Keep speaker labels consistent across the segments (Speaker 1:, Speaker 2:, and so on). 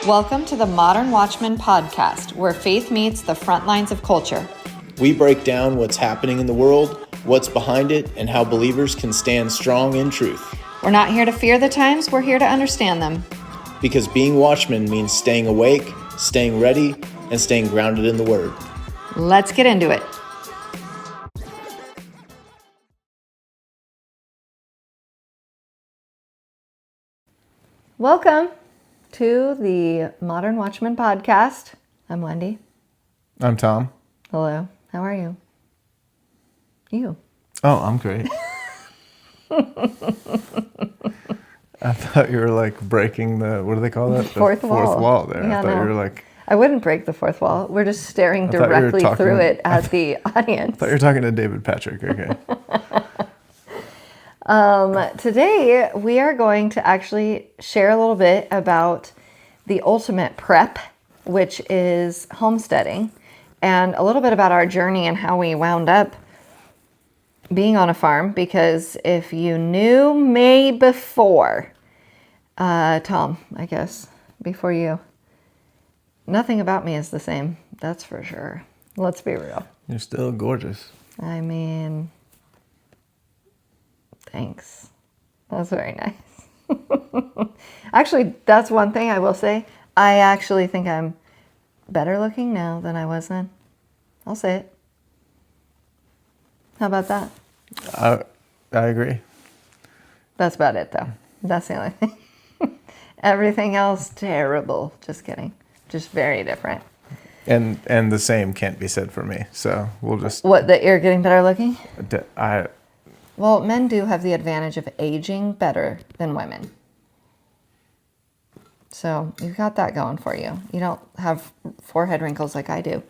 Speaker 1: Welcome to the Modern Watchman podcast, where faith meets the front lines of culture.
Speaker 2: We break down what's happening in the world, what's behind it, and how believers can stand strong in truth.
Speaker 1: We're not here to fear the times, we're here to understand them.
Speaker 2: Because being watchmen means staying awake, staying ready, and staying grounded in the Word.
Speaker 1: Let's get into it. Welcome to the Modern Watchman podcast. I'm Wendy.
Speaker 3: I'm Tom.
Speaker 1: Hello. How are you? You.
Speaker 3: Oh, I'm great. I thought you were like breaking the, what do they call that?
Speaker 1: Fourth wall.
Speaker 3: Fourth wall there.
Speaker 1: Yeah,
Speaker 3: I thought
Speaker 1: no.
Speaker 3: you were like,
Speaker 1: I wouldn't break the fourth wall. We're just staring
Speaker 3: thought you were
Speaker 1: directly
Speaker 3: talking-
Speaker 1: through it at the audience.
Speaker 3: I thought you were talking to David Patrick. Okay.
Speaker 1: Today, we are going to actually share a little bit about the ultimate prep, which is homesteading, and a little bit about our journey and how we wound up being on a farm. Because if you knew me before, Tom, I guess, before you, nothing about me is the same. That's for sure. Let's be real.
Speaker 3: You're still gorgeous.
Speaker 1: I mean, thanks. That's very nice. Actually, that's one thing I will say. I actually think I'm better looking now than I was then. I'll say it. How about that?
Speaker 3: I agree.
Speaker 1: That's about it, though. That's the only thing. Everything else, terrible. Just kidding. Just very different.
Speaker 3: And the same can't be said for me. So we'll just,
Speaker 1: What, that you're getting better looking?
Speaker 3: I,
Speaker 1: Well, men do have the advantage of aging better than women. So you've got that going for you. You don't have forehead wrinkles like I do.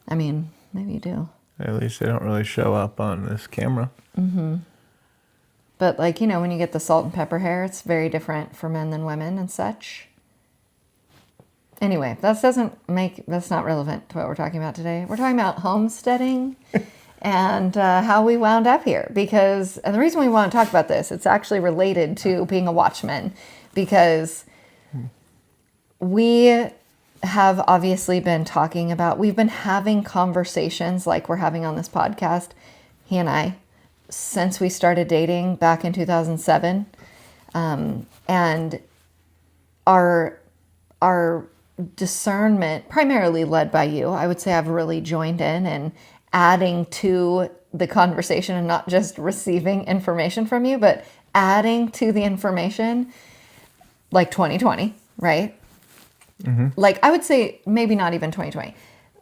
Speaker 1: I mean, maybe you do.
Speaker 3: at least they don't really show up on this camera.
Speaker 1: But like, you know, when you get the salt and pepper hair, it's very different for men than women and such. Anyway, that's not relevant to what we're talking about today. We're talking about homesteading and how we wound up here. And the reason we want to talk about this, it's actually related to being a watchman, because we have obviously been we've been having conversations like we're having on this podcast, he and I, since we started dating back in 2007. And our discernment, primarily led by you, I would say I've really joined in and adding to the conversation and not just receiving information from you, but adding to the information, like 2020, right? Mm-hmm. Like I would say maybe not even 2020,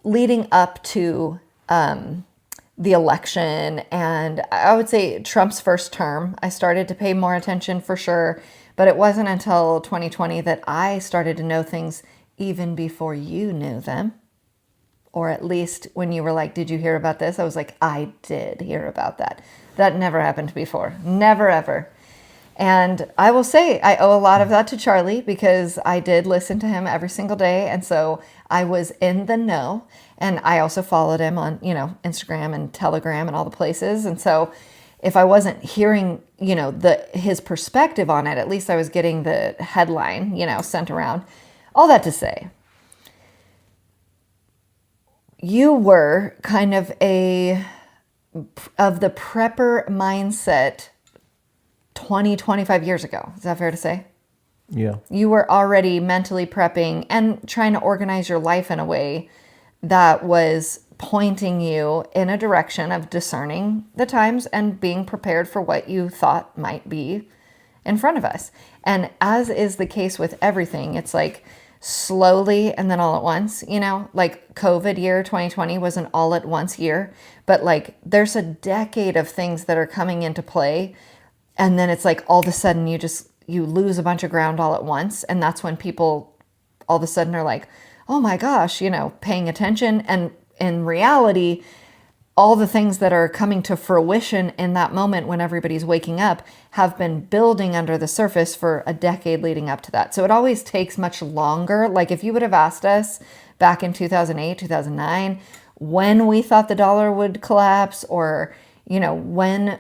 Speaker 1: leading up to the election, and I would say Trump's first term, I started to pay more attention for sure, but it wasn't until 2020 that I started to know things even before you knew them. Or at least when you were like, did you hear about this? I was like, I did hear about that. That never happened before. Never, ever. And I will say I owe a lot of that to Charlie, because I did listen to him every single day. And so I was in the know. And I also followed him on, Instagram and Telegram and all the places. And so if I wasn't hearing, his perspective on it, at least I was getting the headline, sent around. All that to say, you were kind of of the prepper mindset 25 years ago. Is that fair to say?
Speaker 3: Yeah.
Speaker 1: You were already mentally prepping and trying to organize your life in a way that was pointing you in a direction of discerning the times and being prepared for what you thought might be in front of us. And as is the case with everything, it's like slowly and then all at once, like COVID year 2020 was an all at once year, but like there's a decade of things that are coming into play. And then it's like all of a sudden you lose a bunch of ground all at once. And that's when people all of a sudden are like, oh my gosh, paying attention. And in reality, all the things that are coming to fruition in that moment when everybody's waking up have been building under the surface for a decade leading up to that. So it always takes much longer. Like if you would have asked us back in 2008, 2009, when we thought the dollar would collapse, or, when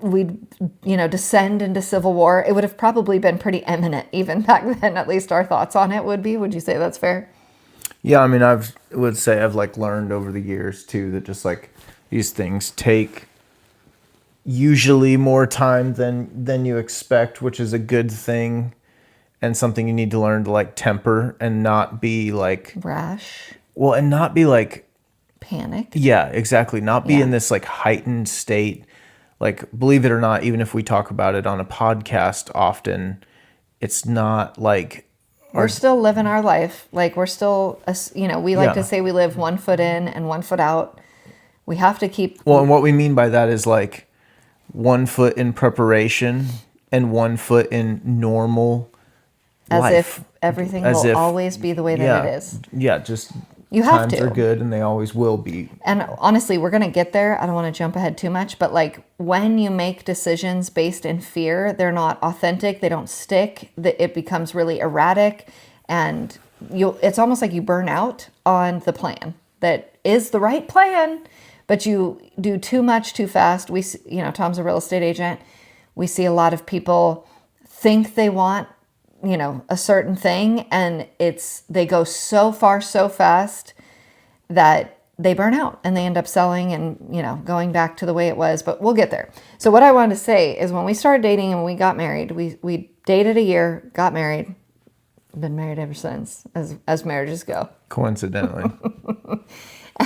Speaker 1: we'd, descend into civil war. It would have probably been pretty imminent even back then. At least our thoughts on it would be. Would you say that's fair?
Speaker 3: Yeah, I mean, would say I've like learned over the years too that just like these things take usually more time than you expect, which is a good thing and something you need to learn to like temper and not be like
Speaker 1: Rash,
Speaker 3: well, and not be like
Speaker 1: panicked.
Speaker 3: yeah, exactly, not be
Speaker 1: Yeah.
Speaker 3: in this like heightened state. Like, believe it or not, even if we talk about it on a podcast often, it's not like
Speaker 1: We're still living our life. Like we're still, we like to
Speaker 3: Yeah.
Speaker 1: say we live 1 foot in and 1 foot out. We have to keep
Speaker 3: well, and what we mean by that is like 1 foot in preparation and 1 foot in normal
Speaker 1: as
Speaker 3: life.
Speaker 1: if everything
Speaker 3: As
Speaker 1: will
Speaker 3: if-
Speaker 1: always be the way that
Speaker 3: yeah,
Speaker 1: it is.
Speaker 3: Yeah, just
Speaker 1: You have
Speaker 3: times
Speaker 1: to.
Speaker 3: are good and they always will be.
Speaker 1: And honestly, we're going to get there. I don't want to jump ahead too much, but like when you make decisions based in fear, they're not authentic. They don't stick. It becomes really erratic, and it's almost like you burn out on the plan that is the right plan, but you do too much too fast. Tom's a real estate agent. We see a lot of people think they want, a certain thing, and they go so far so fast that they burn out and they end up selling and, going back to the way it was, but we'll get there. So what I wanted to say is when we started dating and we got married, we dated a year, got married, been married ever since, as marriages go.
Speaker 3: Coincidentally,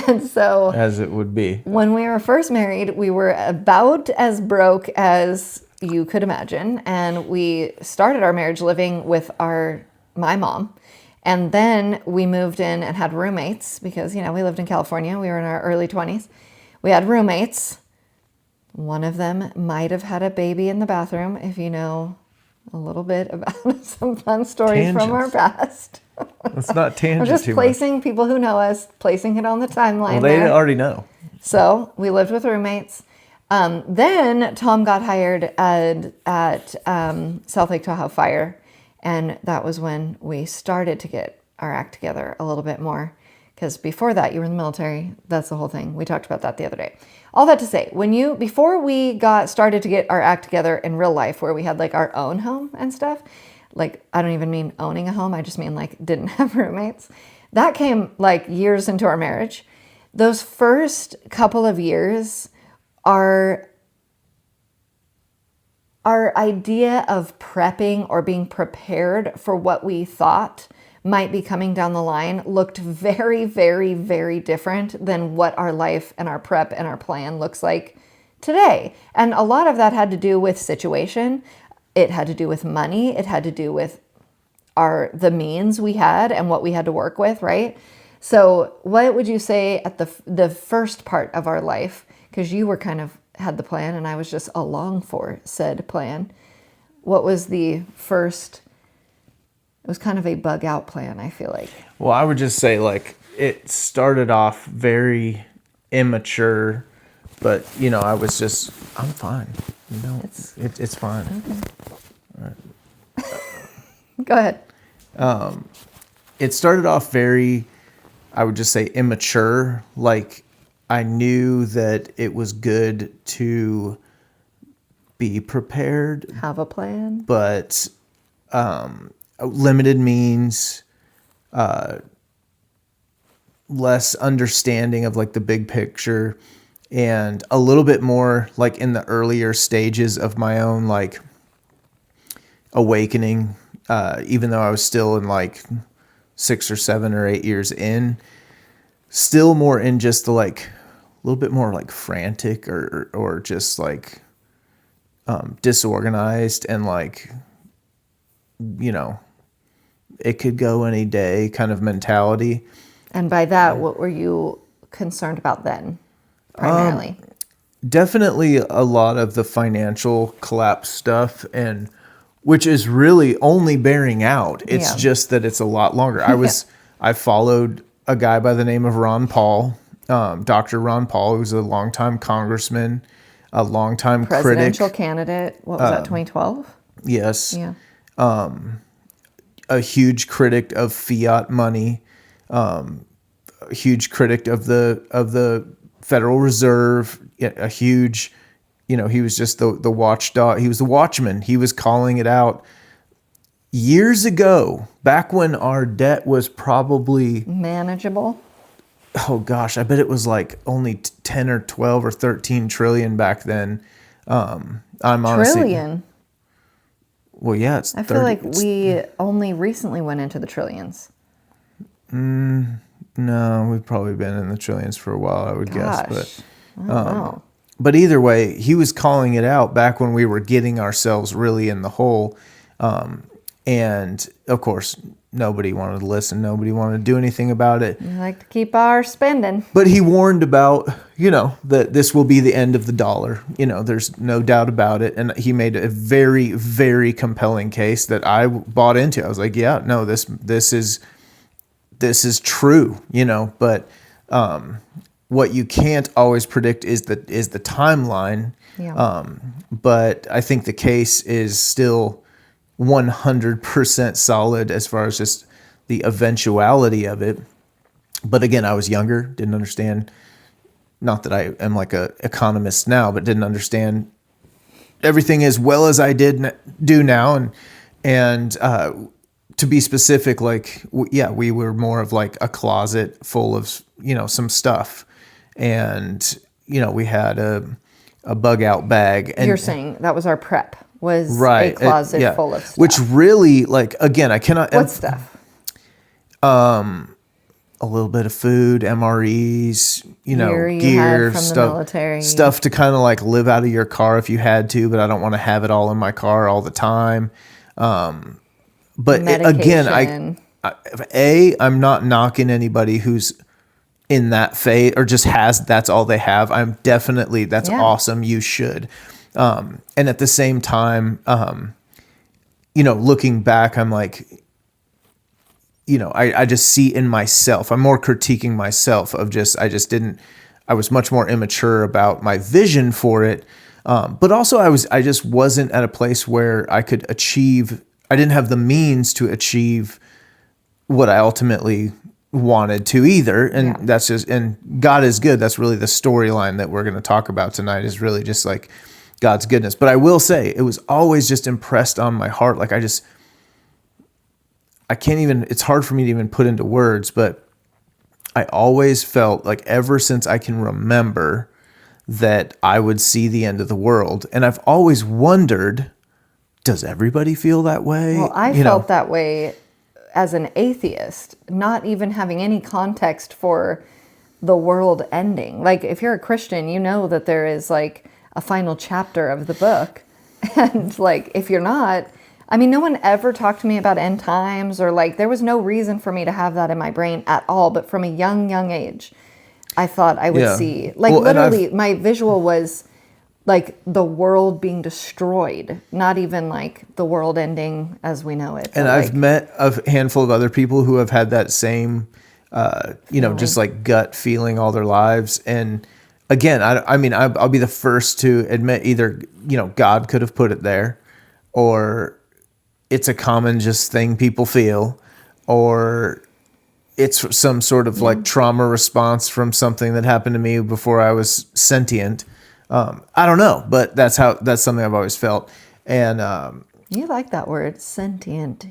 Speaker 1: And so
Speaker 3: as it would be.
Speaker 1: when we were first married, we were about as broke as you could imagine. And we started our marriage living with my mom. And then we moved in and had roommates because, we lived in California. We were in our early 20s. We had roommates. One of them might have had a baby in the bathroom, if you know a little bit about some fun stories from our past.
Speaker 3: Let's not
Speaker 1: I'm
Speaker 3: tangent
Speaker 1: just
Speaker 3: too
Speaker 1: placing people who know us, placing it on the timeline.
Speaker 3: much. Well, they
Speaker 1: there.
Speaker 3: already know.
Speaker 1: So we lived with roommates. Then Tom got hired at South Lake Tahoe Fire. And that was when we started to get our act together a little bit more. Because before that, you were in the military. That's the whole thing. We talked about that the other day. All that to say, before we got started to get our act together in real life, where we had like our own home and stuff, like I don't even mean owning a home. I just mean like didn't have roommates. That came like years into our marriage. Those first couple of years, our idea of prepping or being prepared for what we thought might be coming down the line looked very, very, very different than what our life and our prep and our plan looks like today. And a lot of that had to do with situation. It had to do with money. It had to do with the means we had and what we had to work with, right? So what would you say at the first part of our life, because you were kind of had the plan and I was just along for said plan. What was the first? It was kind of a bug out plan, I feel like.
Speaker 3: Well, I would just say like it started off very immature, but I was just I'm fine. It's fine.
Speaker 1: Okay. Go ahead.
Speaker 3: It started off very, I would just say immature. Like I knew that it was good to be prepared,
Speaker 1: Have a plan.
Speaker 3: but limited means, less understanding of like the big picture, and a little bit more like in the earlier stages of my own like awakening, even though I was still in like 6 or 7 or 8 years in, still more in just the like a little bit more like frantic or just like disorganized and like it could go any day kind of mentality.
Speaker 1: And by that, what were you concerned about then, primarily?
Speaker 3: Definitely a lot of the financial collapse stuff, and which is really only bearing out. It's
Speaker 1: Yeah.
Speaker 3: just that it's a lot longer. I followed a guy by the name of Ron Paul, Dr. Ron Paul, who's a longtime congressman, a longtime
Speaker 1: Presidential
Speaker 3: critic.
Speaker 1: candidate. What was that, 2012?
Speaker 3: Yes.
Speaker 1: Yeah.
Speaker 3: A huge critic of fiat money, a huge critic of the Federal Reserve, a huge he was just the watchdog. He was the watchman. He was calling it out years ago, back when our debt was probably
Speaker 1: manageable.
Speaker 3: Oh gosh, I bet it was like only 10 or 12 or 13 trillion back then. I'm honestly
Speaker 1: Trillion.
Speaker 3: Well, yeah, it's
Speaker 1: I
Speaker 3: 30.
Speaker 1: feel like we only recently went into the trillions.
Speaker 3: No, we've probably been in the trillions for a while, I would guess.
Speaker 1: Gosh, I don't know.
Speaker 3: But either way, he was calling it out back when we were getting ourselves really in the hole. And of course, nobody wanted to listen. Nobody wanted to do anything about it.
Speaker 1: We like to keep our spending.
Speaker 3: But he warned about, that this will be the end of the dollar. There's no doubt about it. And he made a very, very compelling case that I bought into. I was like, yeah, no, this is true, but what you can't always predict is the timeline.
Speaker 1: Yeah.
Speaker 3: But I think the case is still 100% solid as far as just the eventuality of it. But again, I was younger, didn't understand, not that I am like a economist now, but didn't understand everything as well as I do now. And to be specific, we were more of like a closet full of, some stuff. And, we had a bug out bag. And
Speaker 1: You're saying that was our prep, was
Speaker 3: right,
Speaker 1: a closet full of stuff.
Speaker 3: Which really, again, I cannot...
Speaker 1: What stuff?
Speaker 3: A little bit of food, MREs,
Speaker 1: gear,
Speaker 3: stuff,
Speaker 1: the military.
Speaker 3: Stuff to kind of live out of your car if you had to, but I don't want to have it all in my car all the time. But again, I'm not knocking anybody who's in that phase or just that's all they have. I'm definitely, that's awesome. You should. And at the same time, looking back, I'm like, I just see in myself, I'm more critiquing myself of I was much more immature about my vision for it. But also I just wasn't at a place where I didn't have the means to achieve what I ultimately wanted to either. And that's and God is good. That's really the storyline that we're going to talk about tonight, is really just like God's goodness. But I will say it was always just impressed on my heart. It's hard for me to even put into words, but I always felt like ever since I can remember that I would see the end of the world. And I've always wondered, does everybody feel that way?
Speaker 1: Well, I felt that way as an atheist, not even having any context for the world ending. Like, if you're a Christian, you know that there is a final chapter of the book. And if you're not, no one ever talked to me about end times, or there was no reason for me to have that in my brain at all. But from a young age, I thought I would see, literally my visual was the world being destroyed, not even the world ending as we know it.
Speaker 3: And I've met a handful of other people who have had that same, just gut feeling all their lives. And again, I'll be the first to admit either, God could have put it there, or it's a common just thing people feel, or it's some sort of trauma response from something that happened to me before I was sentient. I don't know, but that's something I've always felt. And
Speaker 1: you like that word, sentient.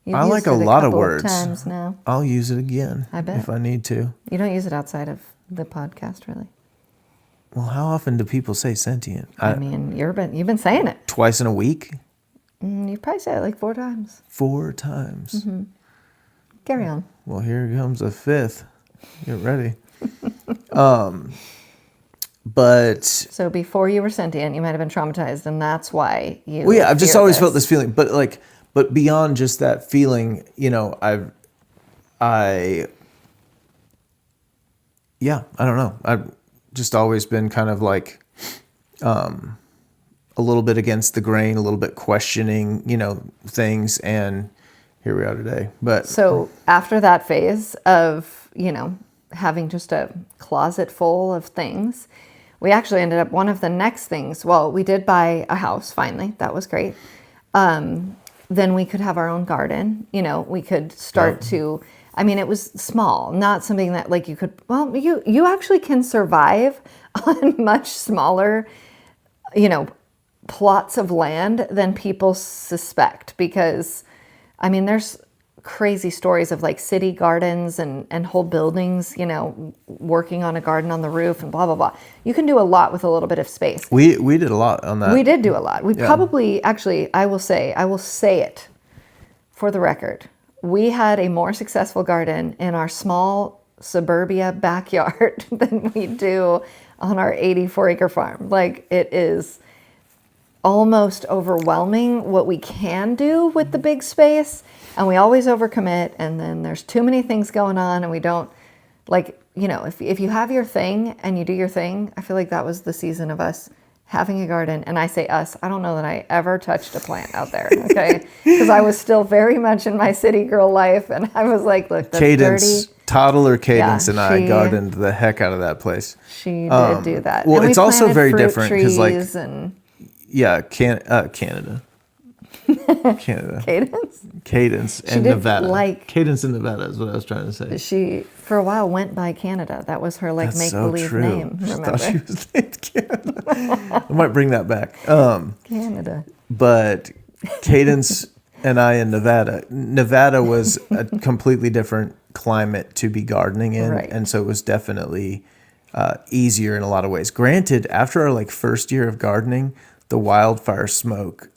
Speaker 3: I like a lot of words.
Speaker 1: Times now.
Speaker 3: I'll use it again.
Speaker 1: I bet.
Speaker 3: If I need to.
Speaker 1: You don't use it outside of the podcast, really.
Speaker 3: Well, how often do people say sentient?
Speaker 1: You've been saying it.
Speaker 3: Twice in a week?
Speaker 1: You probably said it 4 times.
Speaker 3: 4 times.
Speaker 1: Mm-hmm. Carry on.
Speaker 3: Well, here comes a 5th. Get ready. But
Speaker 1: so before you were sentient, you might have been traumatized, and that's why you.
Speaker 3: Well, yeah, I've just always felt this feeling, but beyond just that feeling, I don't know. I've just always been kind of a little bit against the grain, a little bit questioning, things, and here we are today. But
Speaker 1: so after that phase of, having just a closet full of things, we actually ended up, one of the next things, well, we did buy a house finally. That was great. Then we could have our own garden. We could start to, it was small, not something that you could, you actually can survive on much smaller plots of land than people suspect, because I mean, there's crazy stories of like city gardens and whole buildings, working on a garden on the roof and blah, blah, blah. You can do a lot with a little bit of space.
Speaker 3: We did a lot on that.
Speaker 1: We did do a lot. We probably, actually, I will say it for the record. We had a more successful garden in our small suburbia backyard than we do on our 84-acre farm. Like, it is almost overwhelming what we can do with the big space, and we always overcommit, and then there's too many things going on, and we don't, like, if you have your thing and you do your thing. I feel like that was the season of us having a garden. And I say us, I don't know that I ever touched a plant out there, okay? Because I was still very much in my city girl life, and I was like, look, that's
Speaker 3: Cadence,
Speaker 1: dirty.
Speaker 3: toddler Cadence, and I gardened the heck out of that place.
Speaker 1: She did do that.
Speaker 3: Well,
Speaker 1: and
Speaker 3: it's also very different because, like,
Speaker 1: and
Speaker 3: Canada. Cadence and Nevada. Cadence in Nevada is what I was trying to say.
Speaker 1: She, for a while, went by Canada. That was her make-believe name. Remember?
Speaker 3: I thought she was named Canada. I might bring that back.
Speaker 1: Canada.
Speaker 3: But Cadence and I in Nevada. Nevada was a completely different climate to be gardening in,
Speaker 1: right.
Speaker 3: And so it was definitely easier in a lot of ways. Granted, after our first year of gardening, the wildfire smoke.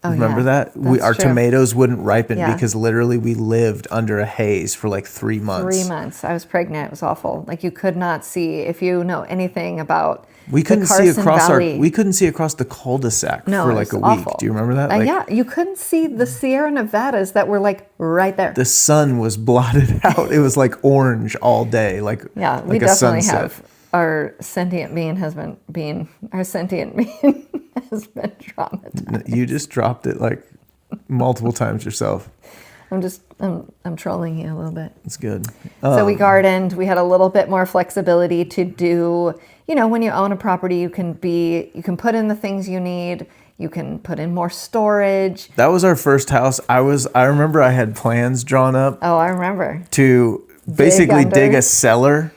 Speaker 3: Remember that? Our tomatoes wouldn't ripen because literally we lived under a haze for 3 months.
Speaker 1: 3 months. I was pregnant. It was awful. Like, you could not see, if you know anything about
Speaker 3: we couldn't see across the cul-de-sac for a week.
Speaker 1: Awful.
Speaker 3: Do you remember that?
Speaker 1: Yeah, you couldn't see the Sierra Nevadas that were right there.
Speaker 3: The sun was blotted out. It was orange all day,
Speaker 1: we
Speaker 3: a
Speaker 1: definitely
Speaker 3: sunset.
Speaker 1: have. Our sentient being has been traumatized.
Speaker 3: You just dropped it multiple times yourself.
Speaker 1: I'm trolling you a little bit.
Speaker 3: It's good.
Speaker 1: So we gardened. We had a little bit more flexibility to do, when you own a property, you can put in the things you need. You can put in more storage.
Speaker 3: That was our first house. I remember I had plans drawn up.
Speaker 1: Oh, I remember.
Speaker 3: To basically dig a cellar.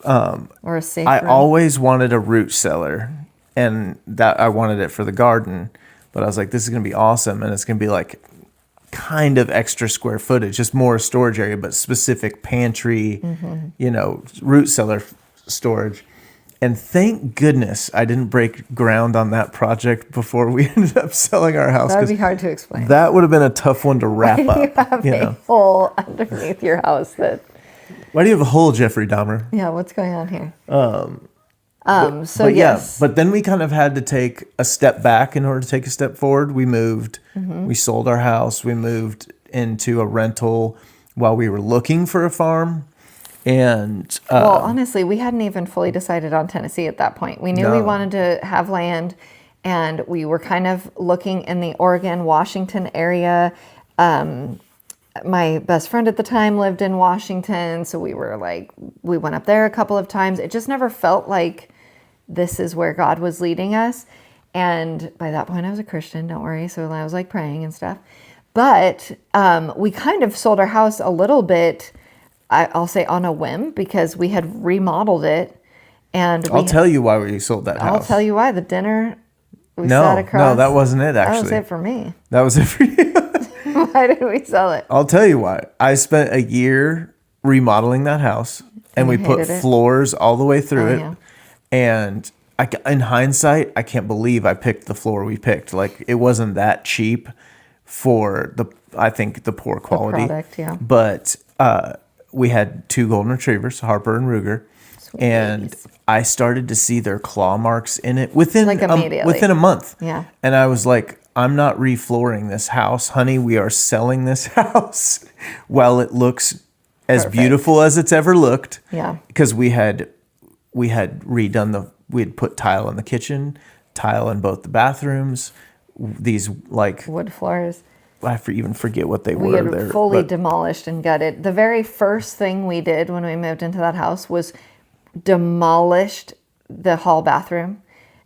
Speaker 1: Or a safe
Speaker 3: I
Speaker 1: room.
Speaker 3: always wanted a root cellar, and that I wanted it for the garden, but I was like, this is going to be awesome, and it's going to be kind of extra square footage, just more storage area, but specific pantry, root cellar storage. And thank goodness I didn't break ground on that project before we ended up selling our house.
Speaker 1: That would be hard to explain.
Speaker 3: That would have been a tough one to wrap up.
Speaker 1: You have a hole underneath your house that...
Speaker 3: Why do you have a hole, Jeffrey Dahmer?
Speaker 1: Yeah, what's going on here?
Speaker 3: But then we kind of had to take a step back in order to take a step forward. We moved, we sold our house, we moved into a rental while we were looking for a farm. And
Speaker 1: well, honestly, we hadn't even fully decided on Tennessee at that point. We knew we wanted to have land, and we were kind of looking in the Oregon, Washington area. My best friend at the time lived in Washington, so we went up there a couple of times. It just never felt like this is where God was leading us. And by that point, I was a Christian, don't worry. So I was praying and stuff. But we kind of sold our house a little bit, I'll say on a whim, because we had remodeled it. And
Speaker 3: I'll tell you why we sold that house.
Speaker 1: I'll tell you why. The dinner we sat across.
Speaker 3: No, that wasn't it, actually.
Speaker 1: That was it for me.
Speaker 3: That was it for you.
Speaker 1: Why did we sell it?
Speaker 3: I'll tell you why. I spent a year remodeling that house, and we put floors all the way through it. Yeah. And in hindsight, I can't believe I picked the floor we picked. It wasn't that cheap for the poor quality.
Speaker 1: The product, yeah.
Speaker 3: But we had 2 golden retrievers, Harper and Ruger.
Speaker 1: Sweet
Speaker 3: and
Speaker 1: babies.
Speaker 3: I started to see their claw marks in it within
Speaker 1: immediately.
Speaker 3: Within a month.
Speaker 1: Yeah.
Speaker 3: And I was like, I'm not reflooring this house, honey. We are selling this house while it looks as beautiful as it's ever looked.
Speaker 1: Yeah.
Speaker 3: Because we had redone we had put tile in the kitchen, tile in both the bathrooms, these
Speaker 1: wood floors.
Speaker 3: I even forget what they
Speaker 1: we
Speaker 3: were.
Speaker 1: We had fully demolished and gutted. The very first thing we did when we moved into that house was demolished the hall bathroom.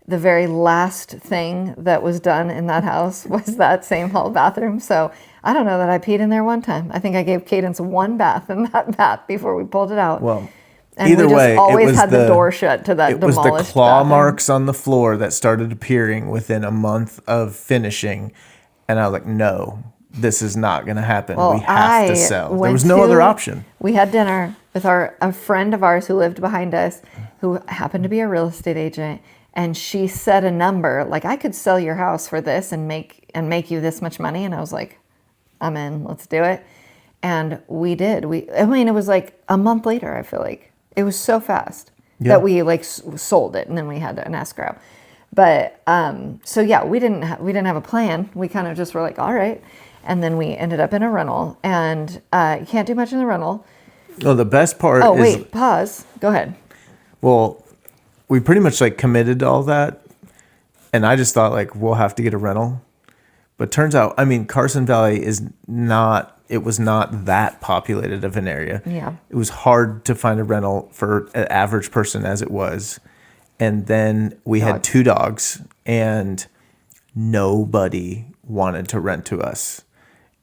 Speaker 1: The very last thing that was done in that house was that same hall bathroom. So I don't know that I peed in there one time. I think I gave Cadence 1 bath in that bath before we pulled it out.
Speaker 3: Well,
Speaker 1: And
Speaker 3: Either
Speaker 1: we just
Speaker 3: way,
Speaker 1: always
Speaker 3: it was
Speaker 1: had the door shut to that
Speaker 3: it was
Speaker 1: demolished
Speaker 3: the claw
Speaker 1: bathroom.
Speaker 3: marks on the floor that started appearing within a month of finishing, and I was like, no, this is not going to happen.
Speaker 1: Well,
Speaker 3: we have to
Speaker 1: I
Speaker 3: sell. There
Speaker 1: went
Speaker 3: was no other
Speaker 1: to-
Speaker 3: option.
Speaker 1: We had dinner with a friend of ours who lived behind us, who happened to be a real estate agent, and she said a number like, I could sell your house for this and make you this much money. And I was like, I'm in. Let's do it. And we did. I mean, it was like a month later. I feel like it was so fast that we like sold it, and then we had an escrow. But so yeah, we didn't have a plan. We kind of just were like, all right. And then we ended up in a rental, and you can't do much in the rental.
Speaker 3: Well, the best part
Speaker 1: Oh,
Speaker 3: is,
Speaker 1: wait, pause. Go ahead.
Speaker 3: well, we pretty much like committed to all that, and I just thought like we'll have to get a rental. But turns out, I mean, Carson Valley it was not that populated of an area.
Speaker 1: Yeah.
Speaker 3: It was hard to find a rental for an average person as it was. And then we had 2 dogs, and nobody wanted to rent to us.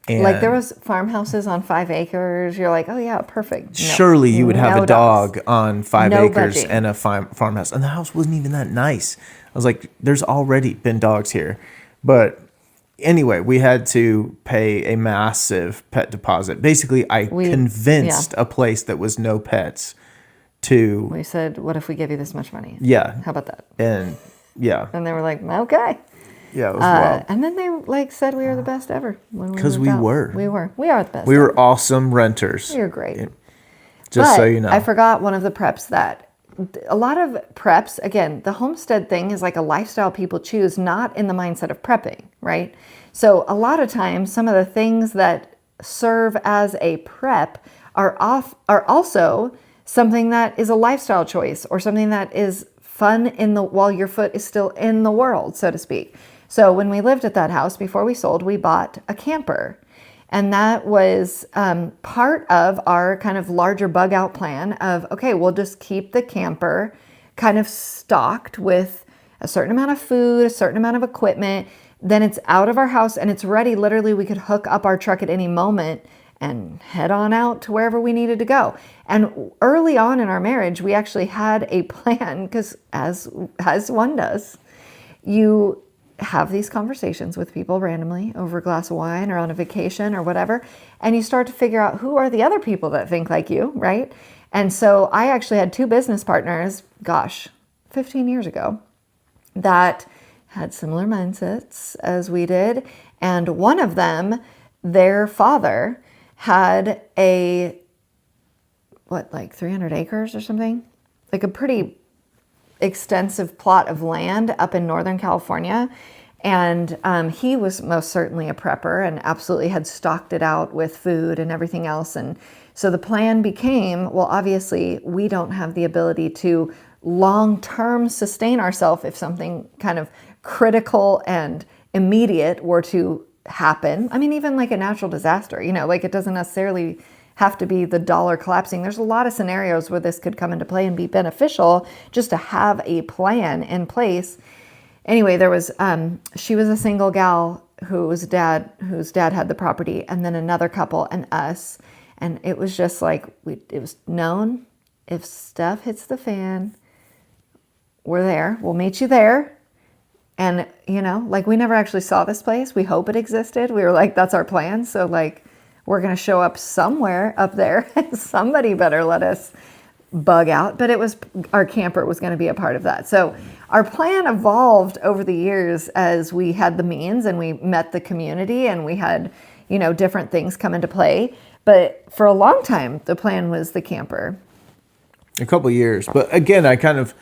Speaker 3: And
Speaker 1: Like there was farmhouses on 5 acres. You're like, oh yeah, perfect. No,
Speaker 3: surely you would have
Speaker 1: no
Speaker 3: a
Speaker 1: dogs.
Speaker 3: dog on 5
Speaker 1: No
Speaker 3: acres
Speaker 1: budging.
Speaker 3: and a farmhouse. And the house wasn't even that nice. I was like, there's already been dogs here. But anyway, we had to pay a massive pet deposit. Basically, I convinced a place that was no pets to...
Speaker 1: We said, what if we give you this much money?
Speaker 3: Yeah.
Speaker 1: How about that?
Speaker 3: And yeah.
Speaker 1: And they were like, okay.
Speaker 3: Yeah, it was wild.
Speaker 1: And then they like said we were the best ever.
Speaker 3: Because we were.
Speaker 1: We were. We are the best.
Speaker 3: We were awesome renters.
Speaker 1: We were great.
Speaker 3: Just
Speaker 1: but
Speaker 3: so you know.
Speaker 1: I forgot one of the preps that a lot of preps, again, the homestead thing is like a lifestyle people choose, not in the mindset of prepping, right? So a lot of times, some of the things that serve as a prep are also something that is a lifestyle choice or something that is fun while your foot is still in the world, so to speak. So when we lived at that house before we sold, we bought a camper. And that was part of our kind of larger bug out plan of, okay, we'll just keep the camper kind of stocked with a certain amount of food, a certain amount of equipment. Then it's out of our house and it's ready. Literally, we could hook up our truck at any moment and head on out to wherever we needed to go. And early on in our marriage, we actually had a plan because as one does, you have these conversations with people randomly over a glass of wine or on a vacation or whatever, and you start to figure out who are the other people that think like you, right? And so I actually had 2 business partners, 15 years ago, that had similar mindsets as we did. And one of them, their father had like 300 acres or something? Like a pretty extensive plot of land up in Northern California. And he was most certainly a prepper and absolutely had stocked it out with food and everything else. And so the plan became, well, obviously we don't have the ability to long-term sustain ourselves if something kind of critical and immediate were to happen. I mean, even like a natural disaster, like it doesn't necessarily have to be the dollar collapsing. There's a lot of scenarios where this could come into play and be beneficial just to have a plan in place. Anyway, there was, she was a single gal whose dad had the property, and then another couple and us. And it was just like, it was known if stuff hits the fan, we're there. We'll meet you there. And, like we never actually saw this place. We hope it existed. We were like, that's our plan. So like, we're going to show up somewhere up there. Somebody better let us bug out. But our camper was going to be a part of that. So our plan evolved over the years as we had the means and we met the community and we had, different things come into play. But for a long time, the plan was the camper.
Speaker 3: A couple of years. But again, I kind of,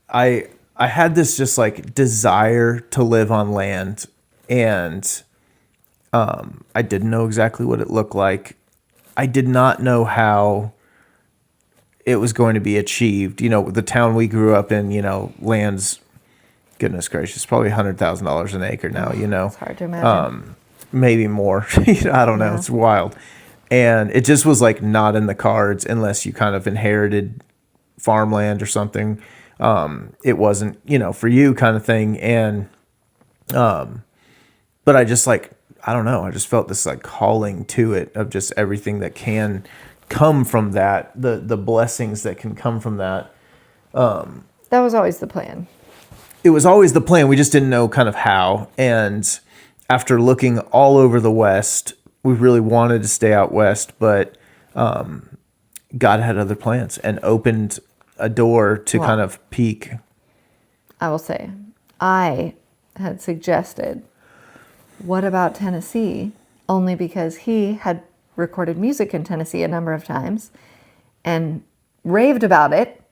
Speaker 3: I had this just like desire to live on land, and I didn't know exactly what it looked like. I did not know how it was going to be achieved. The town we grew up in, land's, goodness gracious, probably $100,000 an acre now,
Speaker 1: It's hard to imagine.
Speaker 3: Maybe more. I don't know.
Speaker 1: Yeah.
Speaker 3: It's wild. And it just was like not in the cards unless you kind of inherited farmland or something. It wasn't, for you kind of thing. And, but I just like, I don't know. I just felt this like calling to it of just everything that can come from that, the blessings that can come from that.
Speaker 1: That was always the plan.
Speaker 3: It was always the plan. We just didn't know kind of how. And after looking all over the West, we really wanted to stay out West, but God had other plans and opened a door to kind of peak.
Speaker 1: I will say, I had suggested, what about Tennessee? Only because he had recorded music in Tennessee a number of times and raved about it.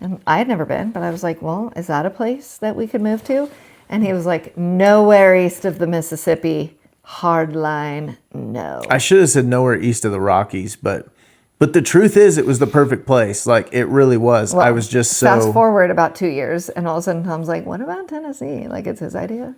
Speaker 1: And I had never been, but I was like, well, is that a place that we could move to? And he was like, nowhere east of the Mississippi. Hardline, no.
Speaker 3: I should have said nowhere east of the Rockies, but the truth is it was the perfect place. Like, it really was.
Speaker 1: Well,
Speaker 3: I was just so...
Speaker 1: Fast forward about 2 years, and all of a sudden Tom's like, what about Tennessee? Like, it's his idea.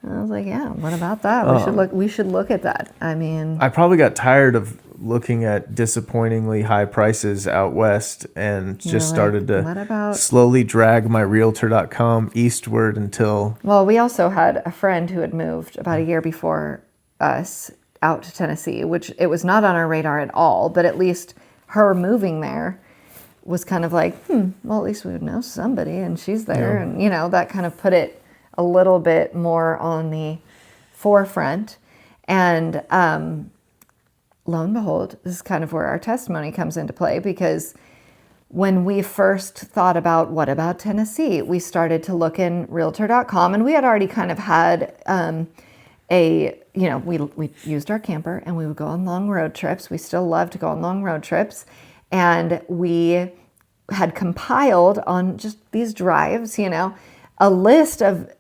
Speaker 1: And I was like, yeah, what about that? We should look at that. I mean...
Speaker 3: I probably got tired of looking at disappointingly high prices out west and just started to slowly drag my realtor.com eastward until...
Speaker 1: Well, we also had a friend who had moved about a year before us out to Tennessee, which it was not on our radar at all, but at least her moving there was kind of like, well, at least we would know somebody and she's there. Yeah. And, you know, that kind of put it a little bit more on the forefront. And lo and behold, this is kind of where our testimony comes into play, because when we first thought about what about Tennessee, we started to look in realtor.com, and we had already kind of had we used our camper and we would go on long road trips. We still love to go on long road trips. And we had compiled on just these drives, a list of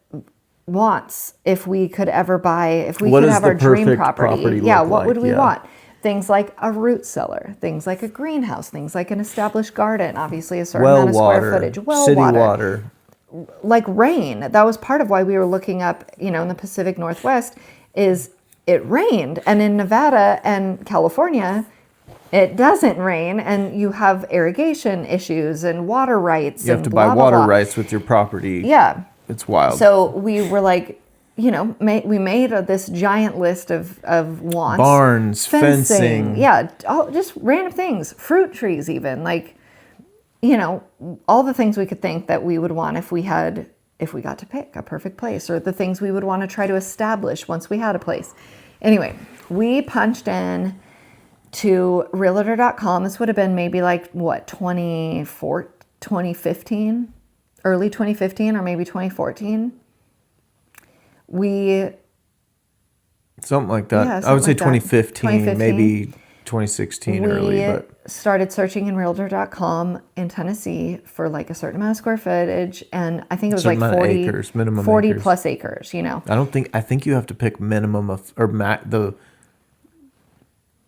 Speaker 1: wants if we could ever buy, if we could have our dream property. Yeah, what would we want? Things like a root cellar, things like a greenhouse, things like an established garden, obviously a certain amount of square footage,
Speaker 3: city water.
Speaker 1: Like rain. That was part of why we were looking up, in the Pacific Northwest, is it rained. And in Nevada and California, it doesn't rain, and you have irrigation issues and water rights.
Speaker 3: You have to buy water rights with your property.
Speaker 1: Yeah.
Speaker 3: It's wild.
Speaker 1: So we were like, we made this giant list of wants.
Speaker 3: Barns, fencing.
Speaker 1: Yeah, just random things. Fruit trees even. Like, all the things we could think that we would want if we got to pick a perfect place, or the things we would want to try to establish once we had a place. Anyway, we punched in to realtor.com. This would have been maybe like, 2015? Early 2015 or maybe 2014.
Speaker 3: Something like that.
Speaker 1: Yeah,
Speaker 3: I would say 2015, maybe 2016 early. But
Speaker 1: started searching in realtor.com in Tennessee for like a certain amount of square footage, and I think it was like 40
Speaker 3: acres, minimum
Speaker 1: 40
Speaker 3: acres.
Speaker 1: plus acres.
Speaker 3: I think you have to pick minimum of, or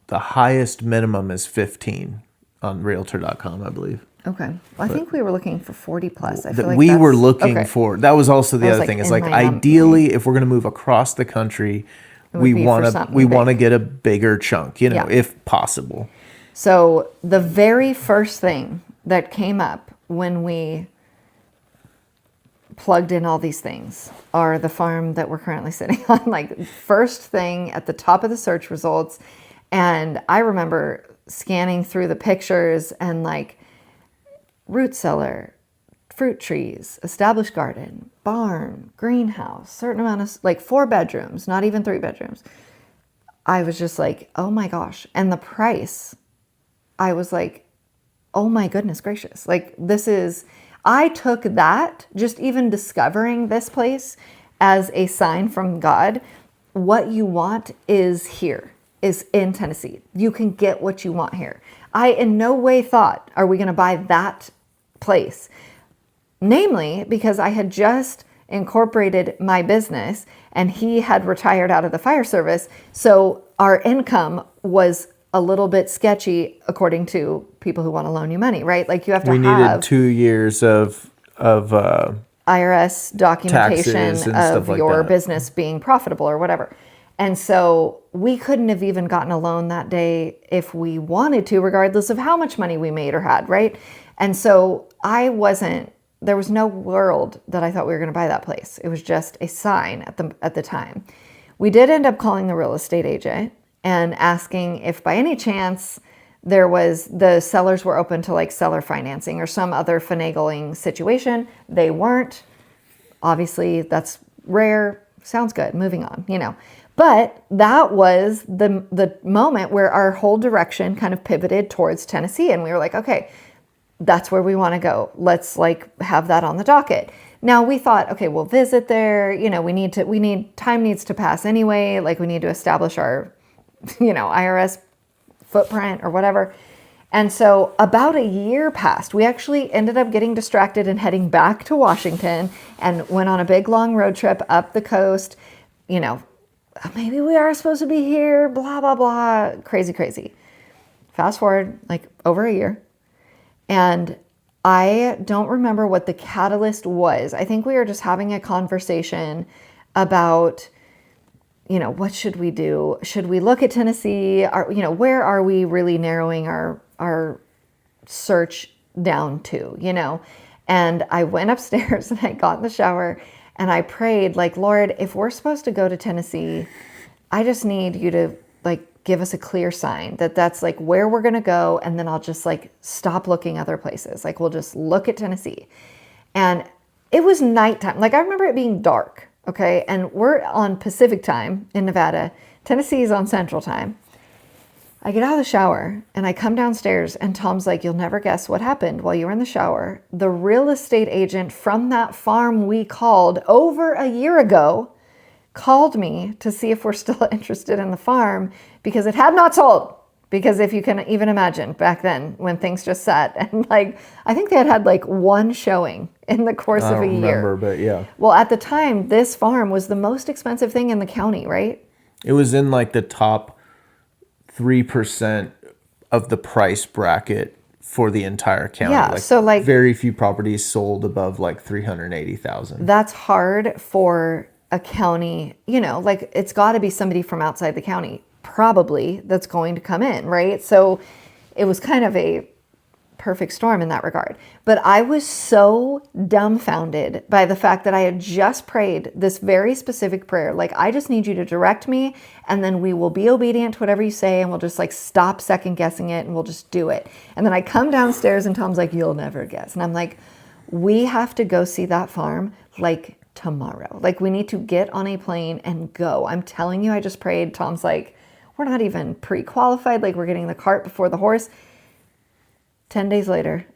Speaker 3: the highest minimum is 15 on realtor.com, I believe.
Speaker 1: Okay. Well, I think we were looking for 40 plus. I feel like
Speaker 3: we were looking for, that was also the other thing, is like ideally, if we're going to move across the country, we want to get a bigger chunk, if possible.
Speaker 1: So the very first thing that came up when we plugged in all these things are the farm that we're currently sitting on. Like, first thing at the top of the search results. And I remember scanning through the pictures and like, root cellar, fruit trees, established garden, barn, greenhouse, certain amount of, like 4 bedrooms, not even 3 bedrooms. I was just like, oh my gosh. And the price, I was like, oh my goodness gracious. Like, I took that, just even discovering this place, as a sign from God. What you want is here, is in Tennessee. You can get what you want here. I in no way thought, are we going to buy that place? Namely, because I had just incorporated my business and he had retired out of the fire service. So our income was a little bit sketchy according to people who want to loan you money, right? Like, you have to have... We needed
Speaker 3: 2 years of
Speaker 1: IRS documentation of your business being profitable or whatever. And so we couldn't have even gotten a loan that day if we wanted to, regardless of how much money we made or had, right? And so there was no world that I thought we were going to buy that place. It was just a sign at the time. We did end up calling the real estate agent and asking if by any chance the sellers were open to like seller financing or some other finagling situation. They weren't. Obviously, that's rare. Sounds good. Moving on, But that was the moment where our whole direction kind of pivoted towards Tennessee. And we were like, okay, that's where we want to go. Let's like have that on the docket. Now we thought, okay, we'll visit there. Time needs to pass anyway. Like we need to establish our, IRS footprint or whatever. And so about a year passed. We actually ended up getting distracted and heading back to Washington and went on a big long road trip up the coast. Maybe we are supposed to be here, blah, blah, blah. Crazy, crazy. Fast forward like over a year. And I don't remember what the catalyst was. I think we were just having a conversation about, what should we do? Should we look at Tennessee? Where are we really narrowing our search down to, And I went upstairs and I got in the shower and I prayed like, Lord, if we're supposed to go to Tennessee, I just need you to like give us a clear sign that that's like where we're going to go. And then I'll just like stop looking other places. Like we'll just look at Tennessee. And it was nighttime. Like I remember it being dark. Okay. And we're on Pacific time in Nevada. Tennessee is on Central time. I get out of the shower and I come downstairs and Tom's like, you'll never guess what happened while you were in the shower. The real estate agent from that farm we called over a year ago called me to see if we're still interested in the farm because it had not sold. Because if you can even imagine back then when things just sat and like, I think they had like one showing in the course of a year.
Speaker 3: I don't remember, but yeah.
Speaker 1: Well, at the time, this farm was the most expensive thing in the county, right?
Speaker 3: It was in like the top 3% of the price bracket for the entire county.
Speaker 1: Yeah, so like
Speaker 3: very few properties sold above like 380,000.
Speaker 1: That's hard for a county, like it's got to be somebody from outside the county probably that's going to come in, right? So it was kind of a perfect storm in that regard. But I was so dumbfounded by the fact that I had just prayed this very specific prayer. Like, I just need you to direct me and then we will be obedient to whatever you say and we'll just like stop second guessing it and we'll just do it. And then I come downstairs and Tom's like, you'll never guess. And I'm like, we have to go see that farm like tomorrow. Like we need to get on a plane and go. I'm telling you, I just prayed. Tom's like, we're not even pre-qualified. Like we're getting the cart before the horse. 10 days later,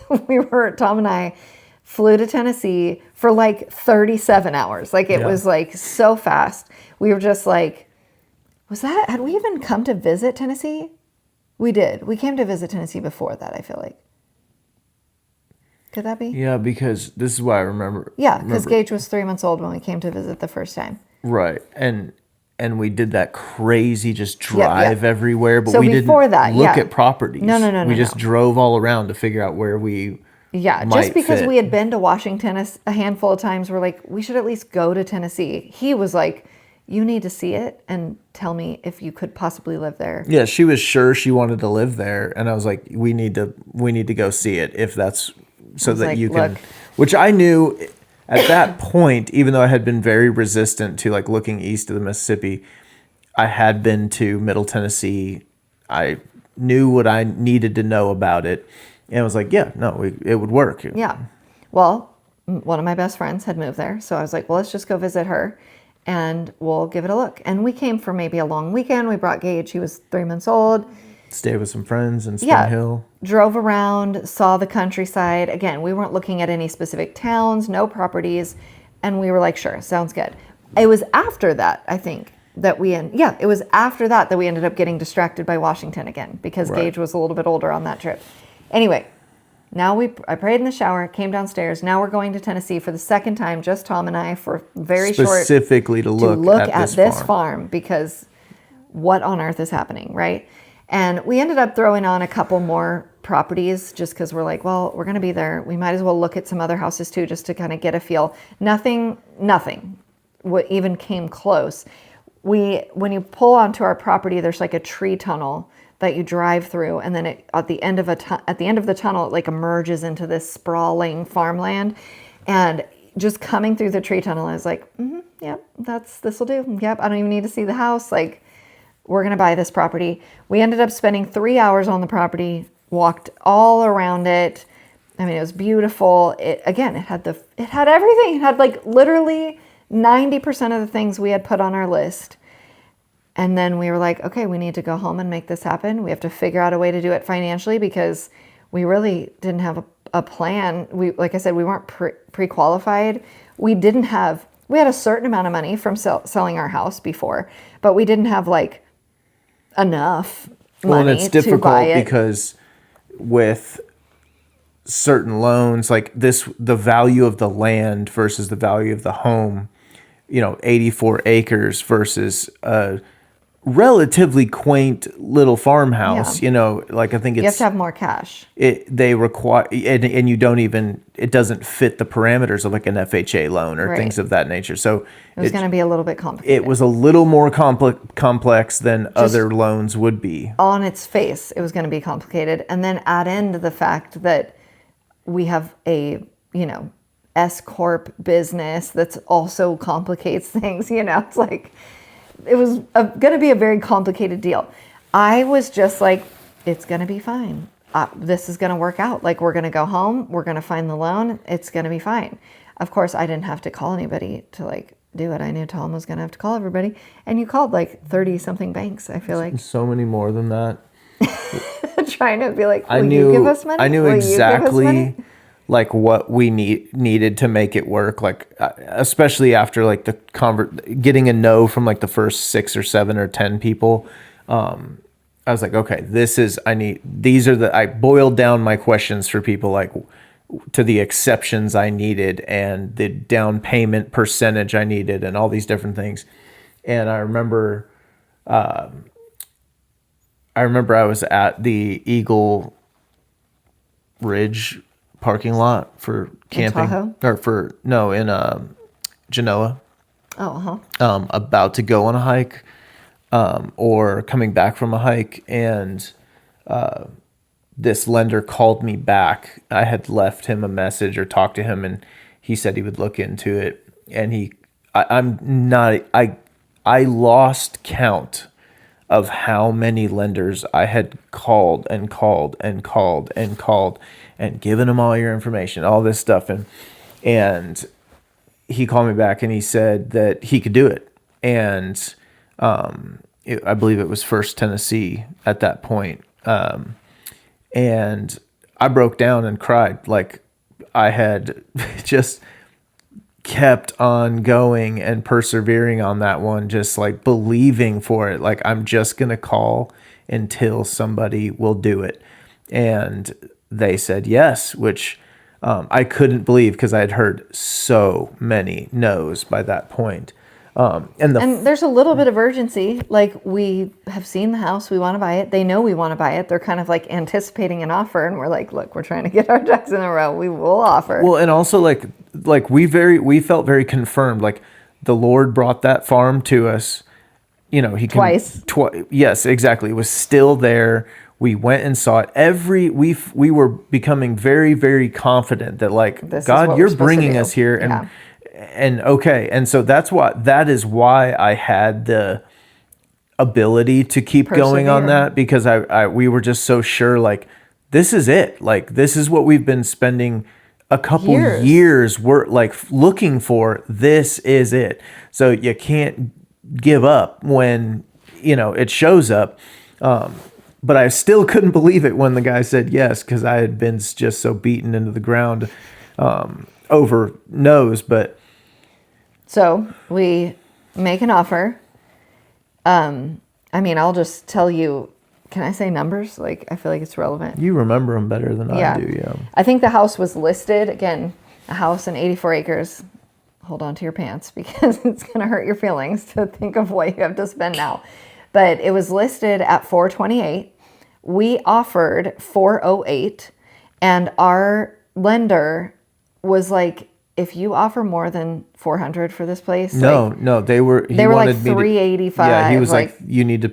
Speaker 1: Tom and I flew to Tennessee for like 37 hours. Like it was like so fast. We were just like, had we even come to visit Tennessee? We did. We came to visit Tennessee before that, I feel like. Could that be?
Speaker 3: Yeah, because this is what I remember.
Speaker 1: Yeah, because Gage was 3 months old when we came to visit the first time.
Speaker 3: Right. And we did that crazy just drive everywhere, but
Speaker 1: so
Speaker 3: we didn't
Speaker 1: look
Speaker 3: at properties.
Speaker 1: No.
Speaker 3: We just drove all around to figure out where we
Speaker 1: just because we had been to Washington a handful of times, we're like, we should at least go to Tennessee. He was like, you need to see it and tell me if you could possibly live there.
Speaker 3: Yeah, she was sure she wanted to live there, and I was like, we need to go see it if that's so that you can. Look. Which I knew at that point, even though I had been very resistant to like looking east of the Mississippi, I had been to Middle Tennessee. I knew what I needed to know about it, and I was like, yeah, no, it would work.
Speaker 1: Yeah. Well, one of my best friends had moved there, so I was like, well, let's just go visit her and we'll give it a look. And we came for maybe a long weekend. We brought Gage. He was 3 months old.
Speaker 3: Stayed with some friends in Spring Hill.
Speaker 1: Drove around, saw the countryside. Again, we weren't looking at any specific towns, no properties. And we were like, sure, sounds good. It was after that, I think, that it was after that we ended up getting distracted by Washington again because Gage was a little bit older on that trip. Anyway, now I prayed in the shower, came downstairs. Now we're going to Tennessee for the second time, just Tom and I, for very
Speaker 3: specifically to look at this
Speaker 1: farm because what on earth is happening, right? And we ended up throwing on a couple more properties just because we're like, well, we're going to be there. We might as well look at some other houses too, just to kind of get a feel. Nothing what even came close. When you pull onto our property, there's like a tree tunnel that you drive through, and then at the end of the tunnel, it like emerges into this sprawling farmland. And just coming through the tree tunnel, I was like, yep, this will do. Yep, I don't even need to see the house. Like, we're going to buy this property. We ended up spending 3 hours on the property, walked all around it. I mean, it was beautiful. It had everything. It had like literally 90% of the things we had put on our list. And then we were like, okay, we need to go home and make this happen. We have to figure out a way to do it financially because we really didn't have a plan. Like I said, we weren't pre-qualified. We had a certain amount of money from selling our house before, but we didn't have like enough money
Speaker 3: well, and it's difficult
Speaker 1: to buy it.
Speaker 3: because with certain loans, like this, the value of the land versus the value of the home, 84 acres versus a relatively quaint little farmhouse, like I think
Speaker 1: You have to have more cash.
Speaker 3: they require, and you don't even, it doesn't fit the parameters of like an FHA loan or
Speaker 1: Right.
Speaker 3: things of that nature. So
Speaker 1: It was going to be a little bit complicated.
Speaker 3: it was a little more complex than other loans would be.
Speaker 1: On its face, it was going to be complicated. And then add in to the fact that we have a, S Corp business that's also complicates things, It's like, it was going to be a very complicated deal. I was just like, it's going to be fine. This is going to work out. Like, we're going to go home. We're going to find the loan. It's going to be fine. Of course, I didn't have to call anybody to like do it. I knew Tom was going to have to call everybody. And you called like 30 something banks, I feel like.
Speaker 3: So many more than that.
Speaker 1: Trying to be like, will you give us money?
Speaker 3: I knew
Speaker 1: Will you give us
Speaker 3: exactly
Speaker 1: money?
Speaker 3: like what we needed to make it work. Like, especially after like the getting a no from like the first 6 or 7 or 10 people. I was like, okay, I boiled down my questions for people like to the exceptions I needed and the down payment percentage I needed and all these different things. And I remember I was at the Eagle Ridge parking lot for camping, in Genoa.
Speaker 1: Oh, uh-huh.
Speaker 3: About to go on a hike, or coming back from a hike, and this lender called me back. I had left him a message or talked to him, and he said he would look into it. And I lost count of how many lenders I had called and called and called and called and given them all your information, all this stuff. And he called me back and he said that he could do it. And I believe it was First Tennessee at that point. And I broke down and cried. Like, I had just kept on going and persevering on that one, just like believing for it. Like, I'm just going to call until somebody will do it. And they said yes, which I couldn't believe because I had heard so many no's by that point. And
Speaker 1: there's a little bit of urgency. Like, we have seen the house, we want to buy it. They know we want to buy it. They're kind of like anticipating an offer, and we're like, look, we're trying to get our ducks in a row. We will offer.
Speaker 3: Well, and also like we felt very confirmed. Like, the Lord brought that farm to us. He
Speaker 1: Twice.
Speaker 3: Yes, exactly. It was still there. We went and saw it. We were becoming very, very confident that like, God, you're bringing us here, and okay. And so that is why I had the ability to keep going on that, because we were just so sure, like, this is it. Like, this is what we've been spending a couple years we're like looking for. This is it. So you can't give up when, it shows up. But I still couldn't believe it when the guy said yes, because I had been just so beaten into the ground over no's. But
Speaker 1: so we make an offer. I'll just tell you. Can I say numbers? Like, I feel like it's relevant.
Speaker 3: You remember them better than I do. Yeah.
Speaker 1: I think the house was listed, again, a house in 84 acres. Hold on to your pants because it's going to hurt your feelings to think of what you have to spend now. But it was listed at $428,000. We offered $408,000, and our lender was like, if you offer more than $400,000 for this place,
Speaker 3: they were
Speaker 1: like $385,000.
Speaker 3: Yeah, he was like, you need to.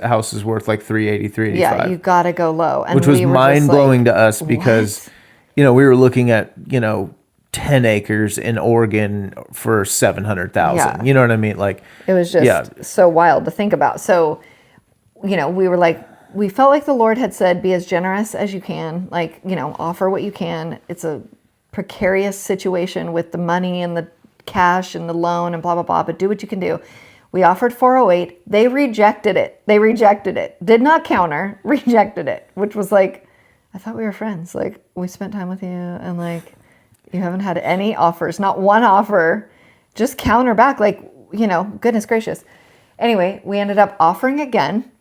Speaker 3: House is worth like $380,000, $385,000.
Speaker 1: Yeah, you got to go low, and
Speaker 3: which was mind blowing to us because, we were looking at 10 acres in Oregon for $700,000.
Speaker 1: Yeah.
Speaker 3: You know what I mean? Like,
Speaker 1: it was just so wild to think about. So we were like, we felt like the Lord had said, be as generous as you can, like, offer what you can. It's a precarious situation with the money and the cash and the loan and blah, blah, blah, but do what you can do. We offered 408. They rejected it. Did not counter, rejected it, which was like, I thought we were friends. Like, we spent time with you and like, you haven't had any offers, not one offer, just counter back. Like, goodness gracious. Anyway, we ended up offering again.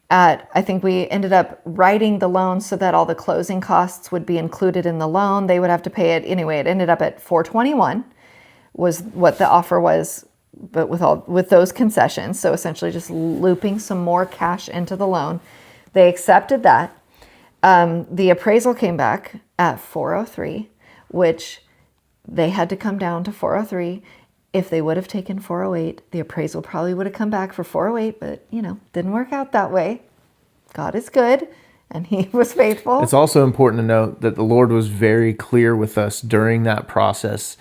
Speaker 1: I think we ended up writing the loan so that all the closing costs would be included in the loan. They would have to pay it. Anyway, it ended up at 421 was what the offer was, but with those concessions. So essentially just looping some more cash into the loan. They accepted that. The appraisal came back at 403, which they had to come down to 403. If they would have taken 408, the appraisal probably would have come back for 408, but didn't work out that way. God is good, and he was faithful.
Speaker 3: It's also important to note that the Lord was very clear with us during that process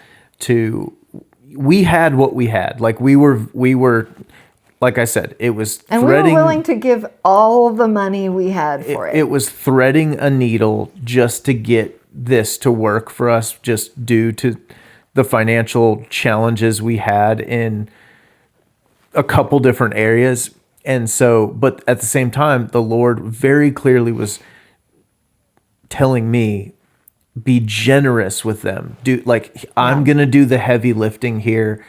Speaker 3: we had what we had. Like we were, like I said, it was threading.
Speaker 1: And we were willing to give all the money we had for it.
Speaker 3: It was threading a needle just to get this to work for us, just due to the financial challenges we had in a couple different areas. And so, but at the same time, the Lord very clearly was telling me, be generous with them. I'm going to do the heavy lifting here.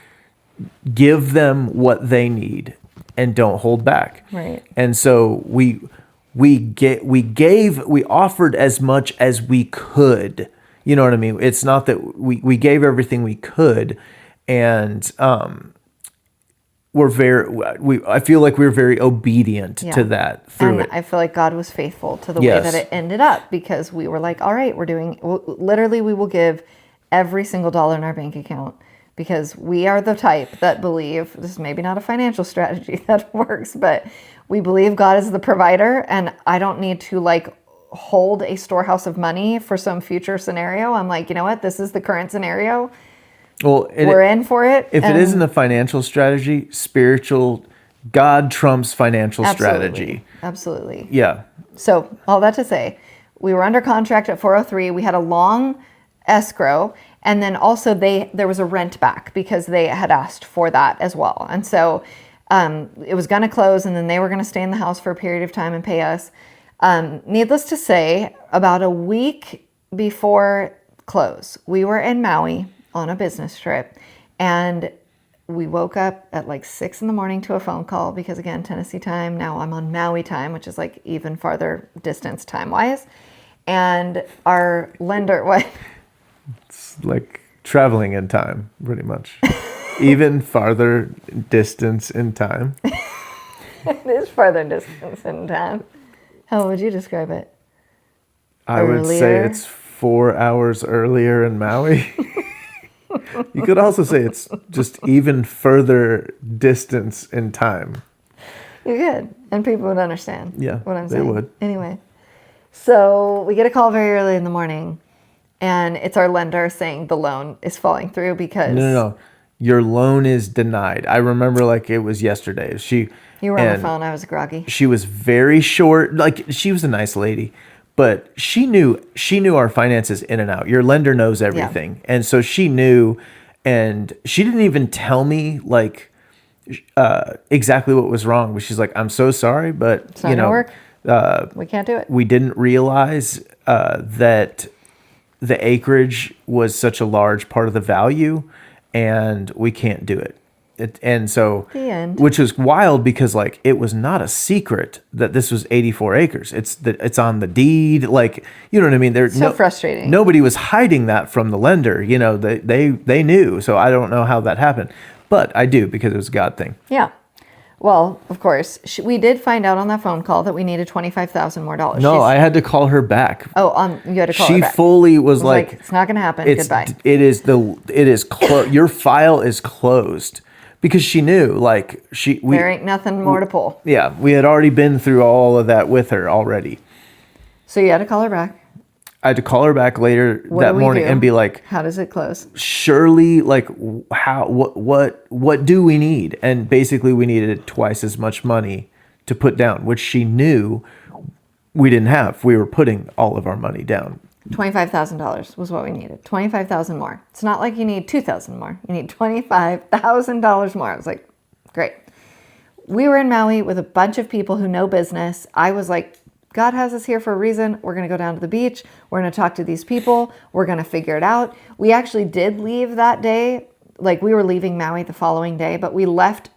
Speaker 3: Give them what they need and don't hold back.
Speaker 1: Right.
Speaker 3: And so we offered as much as we could. You know what I mean? It's not that we gave everything we could, and I feel like we were very obedient to that through it.
Speaker 1: I feel like God was faithful to the way that it ended up, because we were like, all right, literally we will give every single dollar in our bank account, because we are the type that believe, this is maybe not a financial strategy that works, but we believe God is the provider, and I don't need to hold a storehouse of money for some future scenario. I'm like, you know what? This is the current scenario.
Speaker 3: Well,
Speaker 1: we're in for it.
Speaker 3: If it isn't a financial strategy, spiritual, God trumps financial strategy.
Speaker 1: Absolutely.
Speaker 3: Yeah.
Speaker 1: So all that to say, we were under contract at 403. We had a long escrow, and then also there was a rent back because they had asked for that as well. And so it was going to close, and then they were going to stay in the house for a period of time and pay us. Needless to say, about a week before close, we were in Maui on a business trip, and we woke up at 6 a.m. to a phone call, because again, Tennessee time, now I'm on Maui time, which is even farther distance time wise. And our lender, what?
Speaker 3: It's like traveling in time, pretty much. Even farther distance in time.
Speaker 1: It is farther distance in time. How would you describe it?
Speaker 3: I would say it's 4 hours earlier in Maui. You could also say it's just even further distance in time.
Speaker 1: You could, and people would understand.
Speaker 3: Yeah,
Speaker 1: what I'm saying.
Speaker 3: They would.
Speaker 1: Anyway, so we get a call very early in the morning, and it's our lender saying the loan is falling through because
Speaker 3: no, your loan is denied. I remember like it was yesterday.
Speaker 1: You were on the phone. I was groggy.
Speaker 3: She was very short. Like, she was a nice lady, but she knew our finances in and out. Your lender knows everything. Yeah. And so she knew, and she didn't even tell me exactly what was wrong. But she's like, I'm so sorry, but
Speaker 1: it's not gonna work. We can't do it.
Speaker 3: We didn't realize that the acreage was such a large part of the value, and we can't do it. And so,
Speaker 1: the end.
Speaker 3: Which was wild, because like it was not a secret that this was 84 acres. It's on the deed. Like, you know what I mean?
Speaker 1: Frustrating.
Speaker 3: Nobody was hiding that from the lender. You know, they knew. So I don't know how that happened, but I do, because it was a God thing.
Speaker 1: Yeah. Well, of course, we did find out on that phone call that we needed $25,000 more.
Speaker 3: No, I had to call her back.
Speaker 1: Oh, you had to call her back.
Speaker 3: She fully was like,
Speaker 1: it's not going to happen. Goodbye.
Speaker 3: Your file is closed. Because she knew,
Speaker 1: there ain't nothing more to pull.
Speaker 3: Yeah, we had already been through all of that with her already.
Speaker 1: So you had to call her back.
Speaker 3: I had to call her back later that morning and be like,
Speaker 1: how does it close?
Speaker 3: Surely, what do we need? And basically we needed twice as much money to put down, which she knew we didn't have. We were putting all of our money down.
Speaker 1: $25,000 was what we needed. 25,000 more. It's not like you need 2,000 more. You need $25,000 more. I was like, great. We were in Maui with a bunch of people who know business. I was like, God has us here for a reason. We're going to go down to the beach. We're going to talk to these people. We're going to figure it out. We actually did leave that day. Like, we were leaving Maui the following day, but we left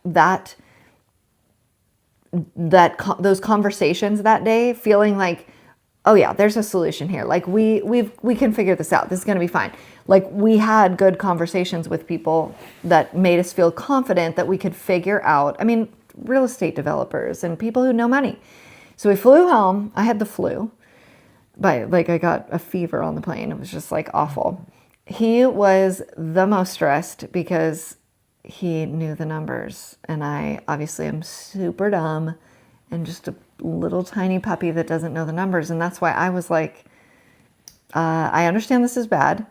Speaker 1: those conversations that day feeling like, oh yeah, there's a solution here. Like, we can figure this out. This is going to be fine. Like, we had good conversations with people that made us feel confident that we could figure out, I mean, real estate developers and people who know money. So we flew home. I had the flu, but like, I got a fever on the plane. It was just like awful. He was the most stressed because he knew the numbers, and I obviously am super dumb and just a little tiny puppy that doesn't know the numbers. And that's why I was like, I understand this is bad,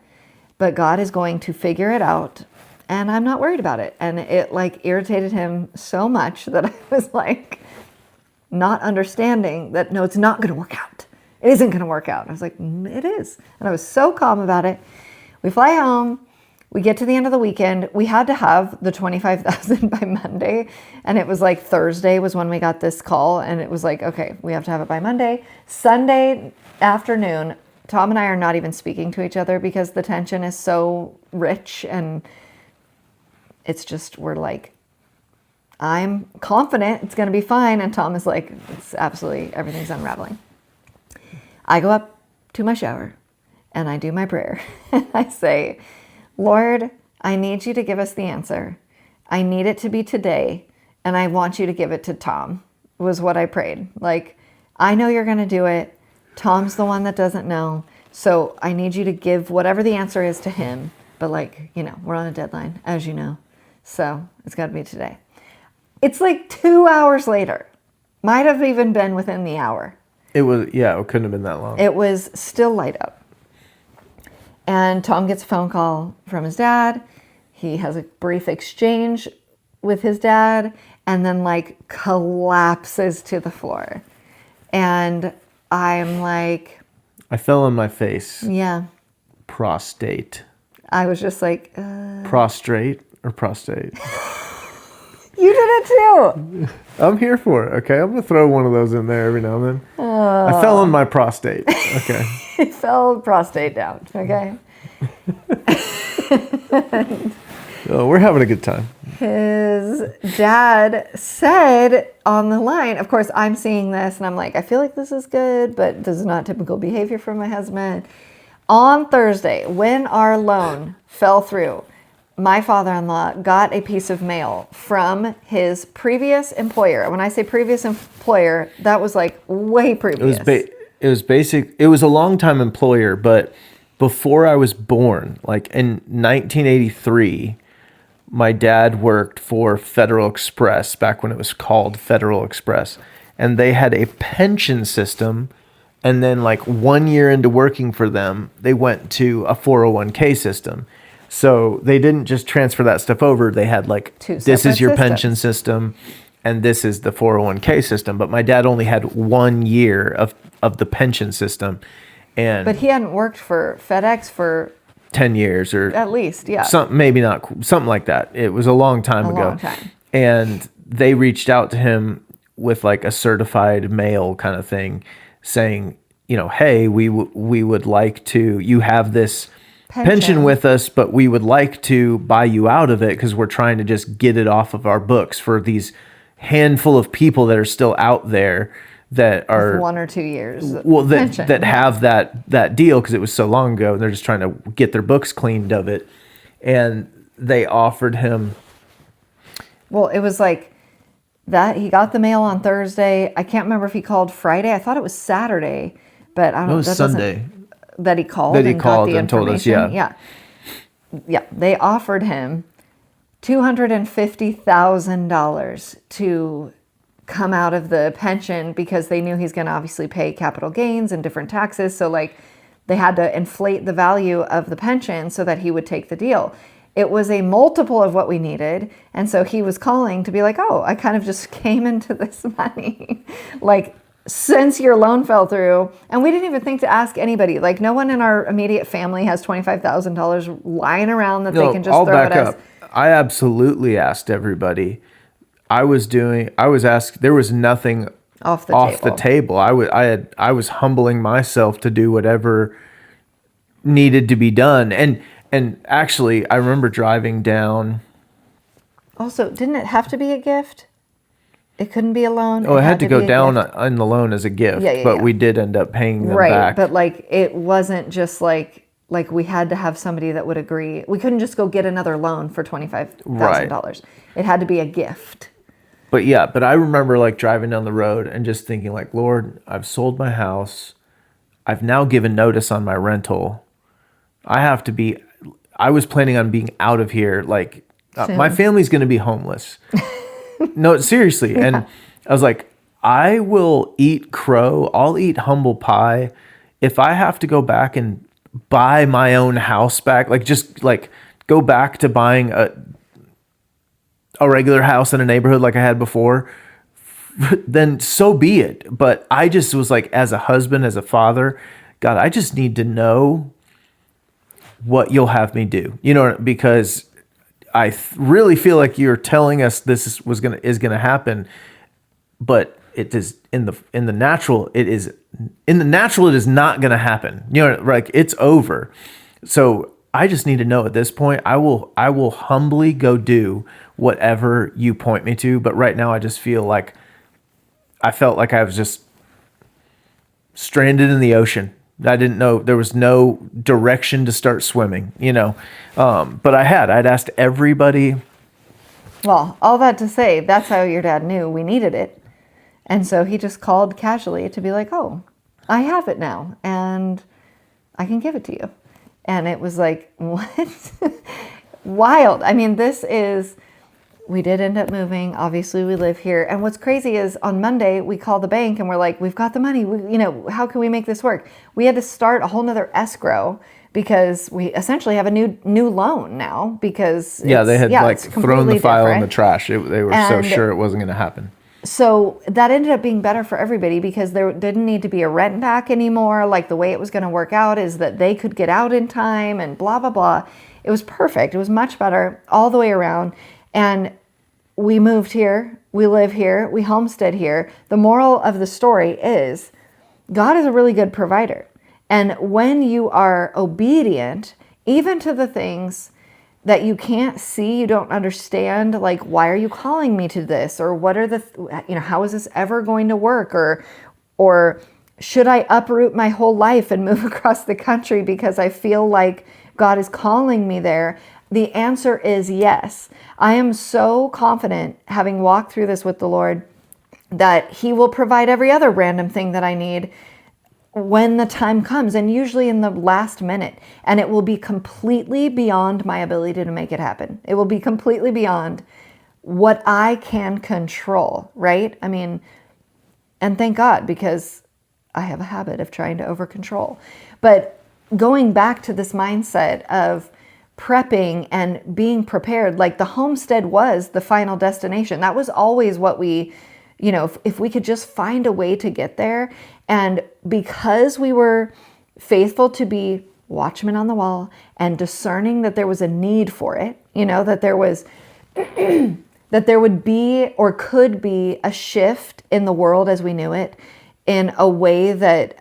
Speaker 1: but God is going to figure it out, and I'm not worried about it. And it like irritated him so much that I was like not understanding that, no, it's not going to work out. It isn't going to work out. I was like, it is. And I was so calm about it. We fly home. We get to the end of the weekend. We had to have the 25,000 by Monday. And it was like Thursday was when we got this call. And it was like, okay, we have to have it by Monday. Sunday afternoon, Tom and I are not even speaking to each other because the tension is so rich. And it's just, we're like, I'm confident it's going to be fine. And Tom is like, it's absolutely, everything's unraveling. I go up to my shower and I do my prayer. And I say, Lord, I need you to give us the answer. I need it to be today. And I want you to give it to Tom, was what I prayed. Like, I know you're going to do it. Tom's the one that doesn't know. So I need you to give whatever the answer is to him. But like, you know, we're on a deadline, as you know. So it's got to be today. It's like 2 hours later. Might have even been within the hour.
Speaker 3: It was, yeah, it couldn't have been that long.
Speaker 1: It was still light up. And Tom gets a phone call from his dad. He has a brief exchange with his dad and then like collapses to the floor. And I'm like,
Speaker 3: I fell on my face.
Speaker 1: yeah.
Speaker 3: Prostate.
Speaker 1: I was just like,
Speaker 3: Prostrate or prostate?
Speaker 1: You did it too.
Speaker 3: I'm here for it, okay? I'm going to throw one of those in there every now and then. I fell on my prostate, okay?
Speaker 1: He fell prostate down, okay?
Speaker 3: Oh, we're having a good time.
Speaker 1: His dad said on the line, of course, I'm seeing this and I'm like, I feel like this is good, but this is not typical behavior from my husband. On Thursday, when our loan fell through, my father-in-law got a piece of mail from his previous employer. When I say previous employer, that was like way previous.
Speaker 3: It was a long-time employer, but before I was born, like in 1983, my dad worked for Federal Express back when it was called Federal Express, and they had a pension system. And then like 1 year into working for them, they went to a 401k system. So they didn't just transfer that stuff over. They had like, this is your pension system and this is the 401k system. But my dad only had 1 year of the pension system.
Speaker 1: But he hadn't worked for FedEx for
Speaker 3: 10 years or
Speaker 1: at least, yeah.
Speaker 3: Maybe not, something like that. It was a long time ago.
Speaker 1: Long time.
Speaker 3: And they reached out to him with like a certified mail kind of thing saying, you know, hey, we would like to, you have this pension with us, but we would like to buy you out of it because we're trying to just get it off of our books for these handful of people that are still out there that are
Speaker 1: with 1 or 2 years.
Speaker 3: Well, that have that deal because it was so long ago. And they're just trying to get their books cleaned of it. And they offered him.
Speaker 1: Well, it was like that. He got the mail on Thursday. I can't remember if he called Friday. I thought it was Saturday, but I don't know.
Speaker 3: It was Sunday.
Speaker 1: That he called and told us, yeah. They offered him $250,000 to come out of the pension because they knew he's going to obviously pay capital gains and different taxes. So like they had to inflate the value of the pension so that he would take the deal. It was a multiple of what we needed. And so he was calling to be like, oh, I kind of just came into this money. Like, since your loan fell through, and we didn't even think to ask anybody. Like, no one in our immediate family has $25,000 lying around that they can just
Speaker 3: I'll
Speaker 1: throw
Speaker 3: back
Speaker 1: at us.
Speaker 3: up. I absolutely asked everybody. I was asked, there was nothing
Speaker 1: Off the
Speaker 3: the
Speaker 1: table.
Speaker 3: table. I was humbling myself to do whatever needed to be done. And actually, I remember driving down.
Speaker 1: Also, didn't it have to be a gift? It couldn't be a loan.
Speaker 3: Oh, it had to go
Speaker 1: be a
Speaker 3: down
Speaker 1: gift.
Speaker 3: on the loan as a gift,
Speaker 1: Yeah, yeah,
Speaker 3: but
Speaker 1: yeah.
Speaker 3: we did end up paying them
Speaker 1: Right,
Speaker 3: back.
Speaker 1: but like it wasn't just like we had to have somebody that would agree. We couldn't just go get another loan for $25,000. It had to be a gift.
Speaker 3: But I remember like driving down the road and just thinking like, Lord, I've sold my house. I've now given notice on my rental. I was planning on being out of here. Like my family's going to be homeless. No, seriously. Yeah. And I was like, I will eat crow. I'll eat humble pie. If I have to go back and buy my own house back, like just like go back to buying a regular house in a neighborhood like I had before, then so be it. But I just was like, as a husband, as a father, God, I just need to know what you'll have me do, because I really feel like you're telling us this is going to happen, but it is in the natural. It is not going to happen. Like it's over. So I just need to know at this point. I will humbly go do whatever you point me to. But right now, I just felt like I was just stranded in the ocean. I didn't know, there was no direction to start swimming, but I'd asked everybody.
Speaker 1: Well, all that to say, that's how your dad knew we needed it. And so he just called casually to be like, oh, I have it now and I can give it to you. And it was like, what? Wild. I mean, we did end up moving. Obviously, we live here. And what's crazy is on Monday, we call the bank and we're like, we've got the money. How can we make this work? We had to start a whole nother escrow because we essentially have a new loan now because
Speaker 3: they had thrown the file in the
Speaker 1: different.
Speaker 3: trash. They were so sure it wasn't going to happen.
Speaker 1: So that ended up being better for everybody because there didn't need to be a rent back anymore. Like the way it was going to work out is that they could get out in time and blah, blah, blah. It was perfect. It was much better all the way around. And we moved here, we live here, we homestead here. The moral of the story is God is a really good provider. And when you are obedient, even to the things that you can't see, you don't understand, like, why are you calling me to this? Or what are how is this ever going to work? Or should I uproot my whole life and move across the country because I feel like God is calling me there? The answer is yes. I am so confident, having walked through this with the Lord, that He will provide every other random thing that I need when the time comes, and usually in the last minute. And it will be completely beyond my ability to make it happen. It will be completely beyond what I can control, right? I mean, and thank God, because I have a habit of trying to over control. But going back to this mindset of prepping and being prepared, like the homestead was the final destination. That was always what we, if we could just find a way to get there. And because we were faithful to be watchmen on the wall and discerning that there was a need for it, that there was, that there would be or could be a shift in the world as we knew it in a way that,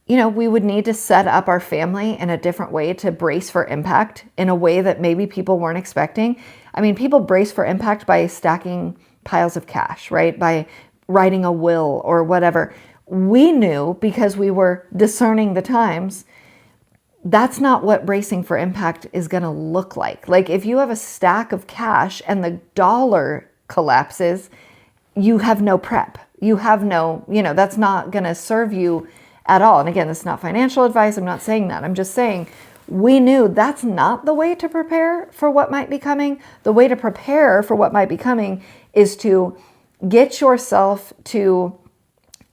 Speaker 1: we would need to set up our family in a different way to brace for impact in a way that maybe people weren't expecting. I mean, people brace for impact by stacking piles of cash, right? By writing a will or whatever. We knew, because we were discerning the times, that's not what bracing for impact is going to look like. Like if you have a stack of cash and the dollar collapses, you have no prep. You have no, that's not going to serve you at all. And again, this is not financial advice. I'm not saying that. I'm just saying we knew that's not the way to prepare for what might be coming. The way to prepare for what might be coming is to get yourself to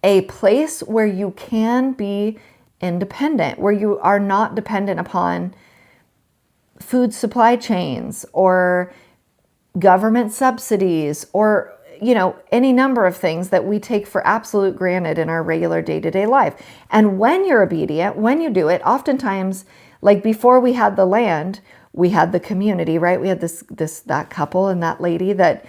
Speaker 1: a place where you can be independent, where you are not dependent upon food supply chains or government subsidies or, any number of things that we take for absolute granted in our regular day-to-day life. And when you're obedient, when you do it, oftentimes, like before we had the land, we had the community, right? We had that couple and that lady that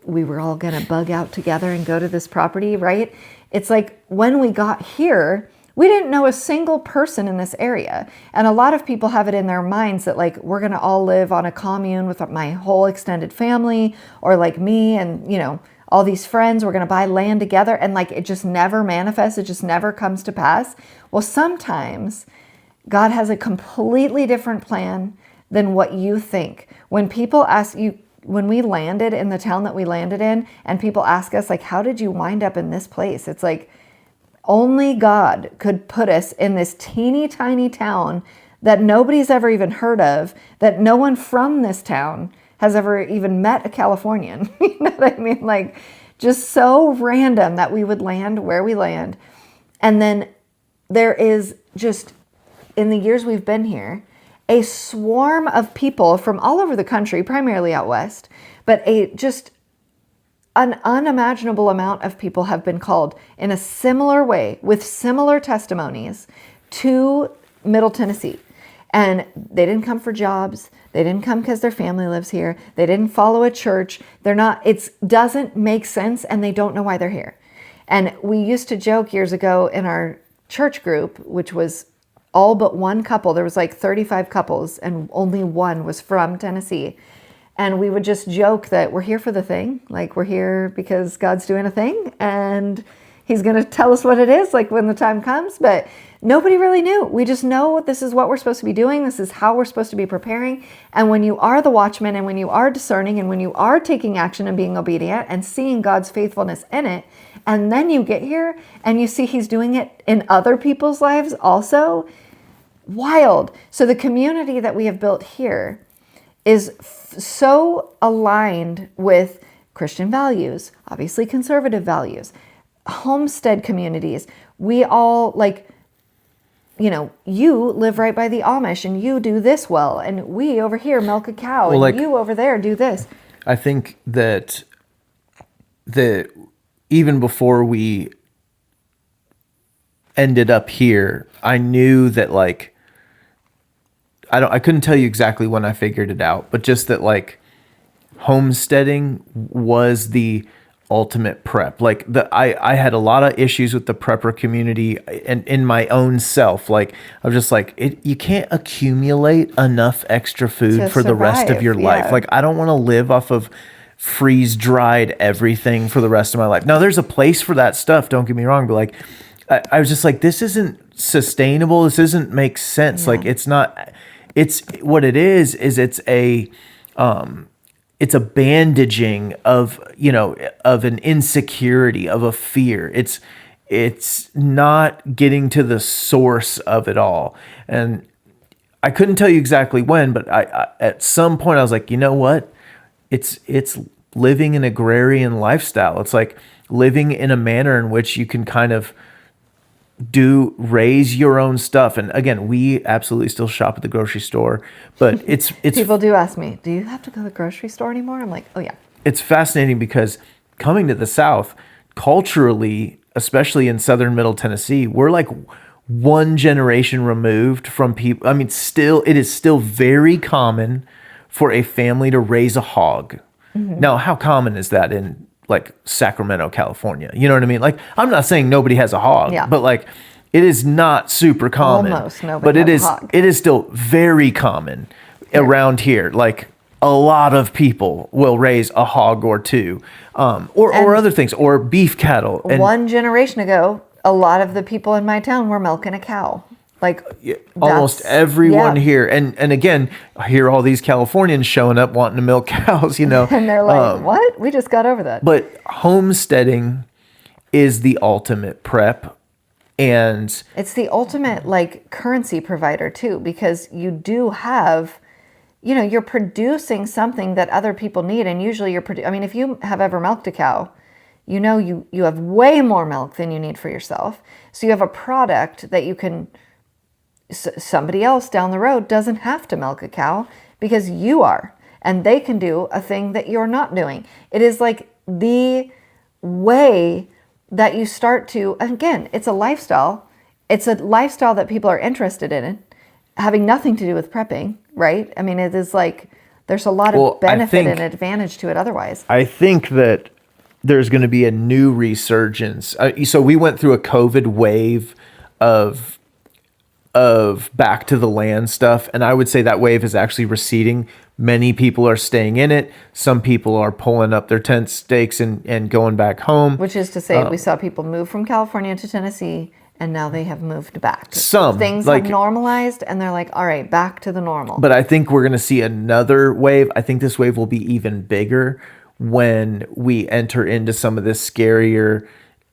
Speaker 1: we were all going to bug out together and go to this property, right? It's like when we got here, we didn't know a single person in this area. And a lot of people have it in their minds that like, we're going to all live on a commune with my whole extended family, or like me and, all these friends, we're going to buy land together. And like, it just never manifests. It just never comes to pass. Well, sometimes God has a completely different plan than what you think. When people ask you, when we landed in the town that we landed in, and people ask us like, how did you wind up in this place? It's like, only God could put us in this teeny tiny town that nobody's ever even heard of, that no one from this town has ever even met a Californian. You know what I mean? Like, just so random that we would land where we land. And then there is just, in the years we've been here, a swarm of people from all over the country, primarily out west, but an unimaginable amount of people have been called in a similar way with similar testimonies to Middle Tennessee. And they didn't come for jobs. They didn't come because their family lives here. They didn't follow a church. It doesn't make sense, and they don't know why they're here. And we used to joke years ago in our church group, which was all but one couple. There was like 35 couples, and only one was from Tennessee. And we would just joke that we're here for the thing. Like, we're here because God's doing a thing and he's going to tell us what it is, like when the time comes. But nobody really knew. We just know this is what we're supposed to be doing. This is how we're supposed to be preparing. And when you are the watchman, and when you are discerning, and when you are taking action and being obedient and seeing God's faithfulness in it, and then you get here and you see he's doing it in other people's lives also, wild. So the community that we have built here is so aligned with Christian values, obviously conservative values, homestead communities. We all you live right by the Amish and you do this well. And we over here milk a cow and you over there do this.
Speaker 3: I think that even before we ended up here, I knew that I couldn't tell you exactly when I figured it out, but just that homesteading was the ultimate prep. I had a lot of issues with the prepper community and in my own self. I was just you can't accumulate enough extra food for the rest of your life. I don't want to live off of freeze dried everything for the rest of my life. Now there's a place for that stuff. Don't get me wrong. But I was just this isn't sustainable. This doesn't make sense. Yeah. It's not. It's what it is it's a bandaging of an insecurity, of a fear. It's not getting to the source of it all. And I couldn't tell you exactly when, but I at some point I was like, you know what? It's living an agrarian lifestyle. It's living in a manner in which you can kind of raise your own stuff. And again, we absolutely still shop at the grocery store, but it's
Speaker 1: people do ask me, do you have to go to the grocery store anymore? I'm like, oh yeah. It's
Speaker 3: fascinating because coming to the South, culturally, especially in southern Middle Tennessee, we're one generation removed from people. I mean, it is still very common for a family to raise a hog. Mm-hmm. Now, how common is that in Sacramento, California? You know what I mean? I'm not saying nobody has a hog, yeah, but it is not super common.
Speaker 1: Almost nobody
Speaker 3: but
Speaker 1: has a hog.
Speaker 3: It is still very common around here. A lot of people will raise a hog or two, or other things, or beef cattle. And
Speaker 1: one generation ago, a lot of the people in my town were milking a cow.
Speaker 3: Almost everyone here. And again, I hear all these Californians showing up wanting to milk cows, And
Speaker 1: they're like, what? We just got over that.
Speaker 3: But homesteading is the ultimate prep. And
Speaker 1: it's the ultimate currency provider too, because you do have, you're producing something that other people need. And usually if you have ever milked a cow, you have way more milk than you need for yourself. So you have a product that you can somebody else down the road doesn't have to milk a cow because you are, and they can do a thing that you're not doing. It is like the way that you start to, again, it's a lifestyle. It's a lifestyle that people are interested in, having nothing to do with prepping, right? I mean, it is like there's a lot of benefit and advantage to it otherwise.
Speaker 3: I think that there's going to be a new resurgence. So we went through a COVID wave of back to the land stuff, and I would say that wave is actually receding. Many people are staying in it. Some people are pulling up their tent stakes and going back home.
Speaker 1: Which is to say, we saw people move from California to Tennessee, and now they have moved back.
Speaker 3: Some
Speaker 1: things have normalized, and they're like, all right, back to the normal.
Speaker 3: But I think we're going to see another wave. I think this wave will be even bigger when we enter into some of this scarier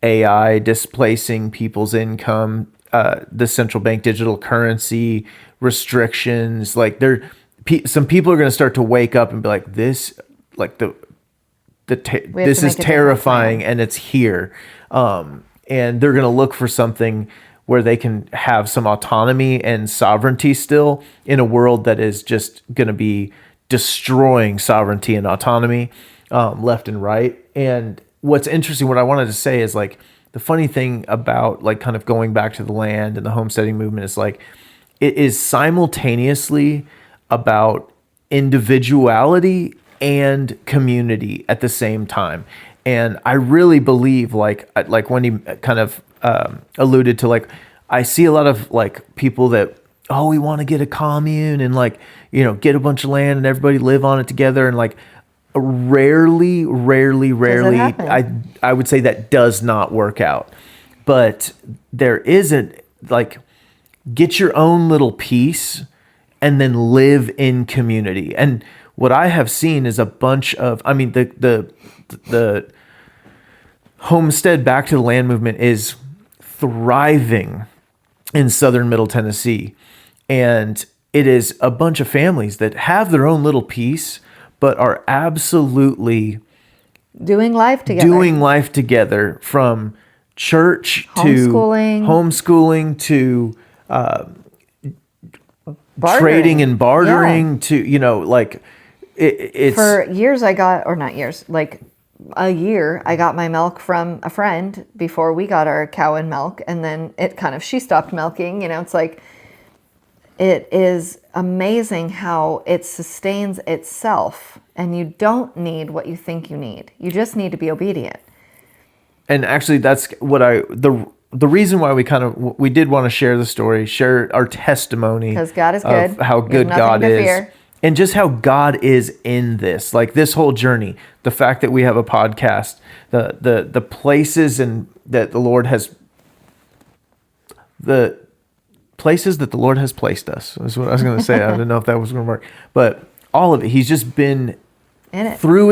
Speaker 3: AI displacing people's income, the central bank digital currency restrictions. Like some people are going to start to wake up and be like, this, like this is terrifying, and it's here. And they're going to look for something where they can have some autonomy and sovereignty still in a world that is just going to be destroying sovereignty and autonomy left and right. And what's interesting, what I wanted to say is like, the funny thing about like kind of going back to the land and the homesteading movement is like, it is simultaneously about individuality and community at the same time. And I really believe like Wendy kind of alluded to, like, I see a lot of like people that, oh, we want to get a commune and like, you know, get a bunch of land and everybody live on it together. And like rarely, I would say that does not work out. But there isn't, like, get your own little piece and then live in community. And what I have seen is a bunch of, I mean, the homestead back to the land movement is thriving in southern Middle Tennessee. And it is a bunch of families that have their own little piece, but are absolutely
Speaker 1: doing life together
Speaker 3: from church to homeschooling to trading and bartering to, you know, like it's
Speaker 1: for years I got a year I got my milk from a friend before we got our cow and milk, and then she stopped milking. You know, it's like, it is amazing how it sustains itself, and you don't need what you think you need. You just need to be obedient.
Speaker 3: And actually, that's what the reason why we did want to share the story, share our testimony,
Speaker 1: because God is good,
Speaker 3: of how good God is, and just how God is in this, like this whole journey. The fact that we have a podcast, the places and that the Lord has, the places that the Lord has placed us is what I was going to say. I didn't know if that was going to work, but all of it, He's just been in it, through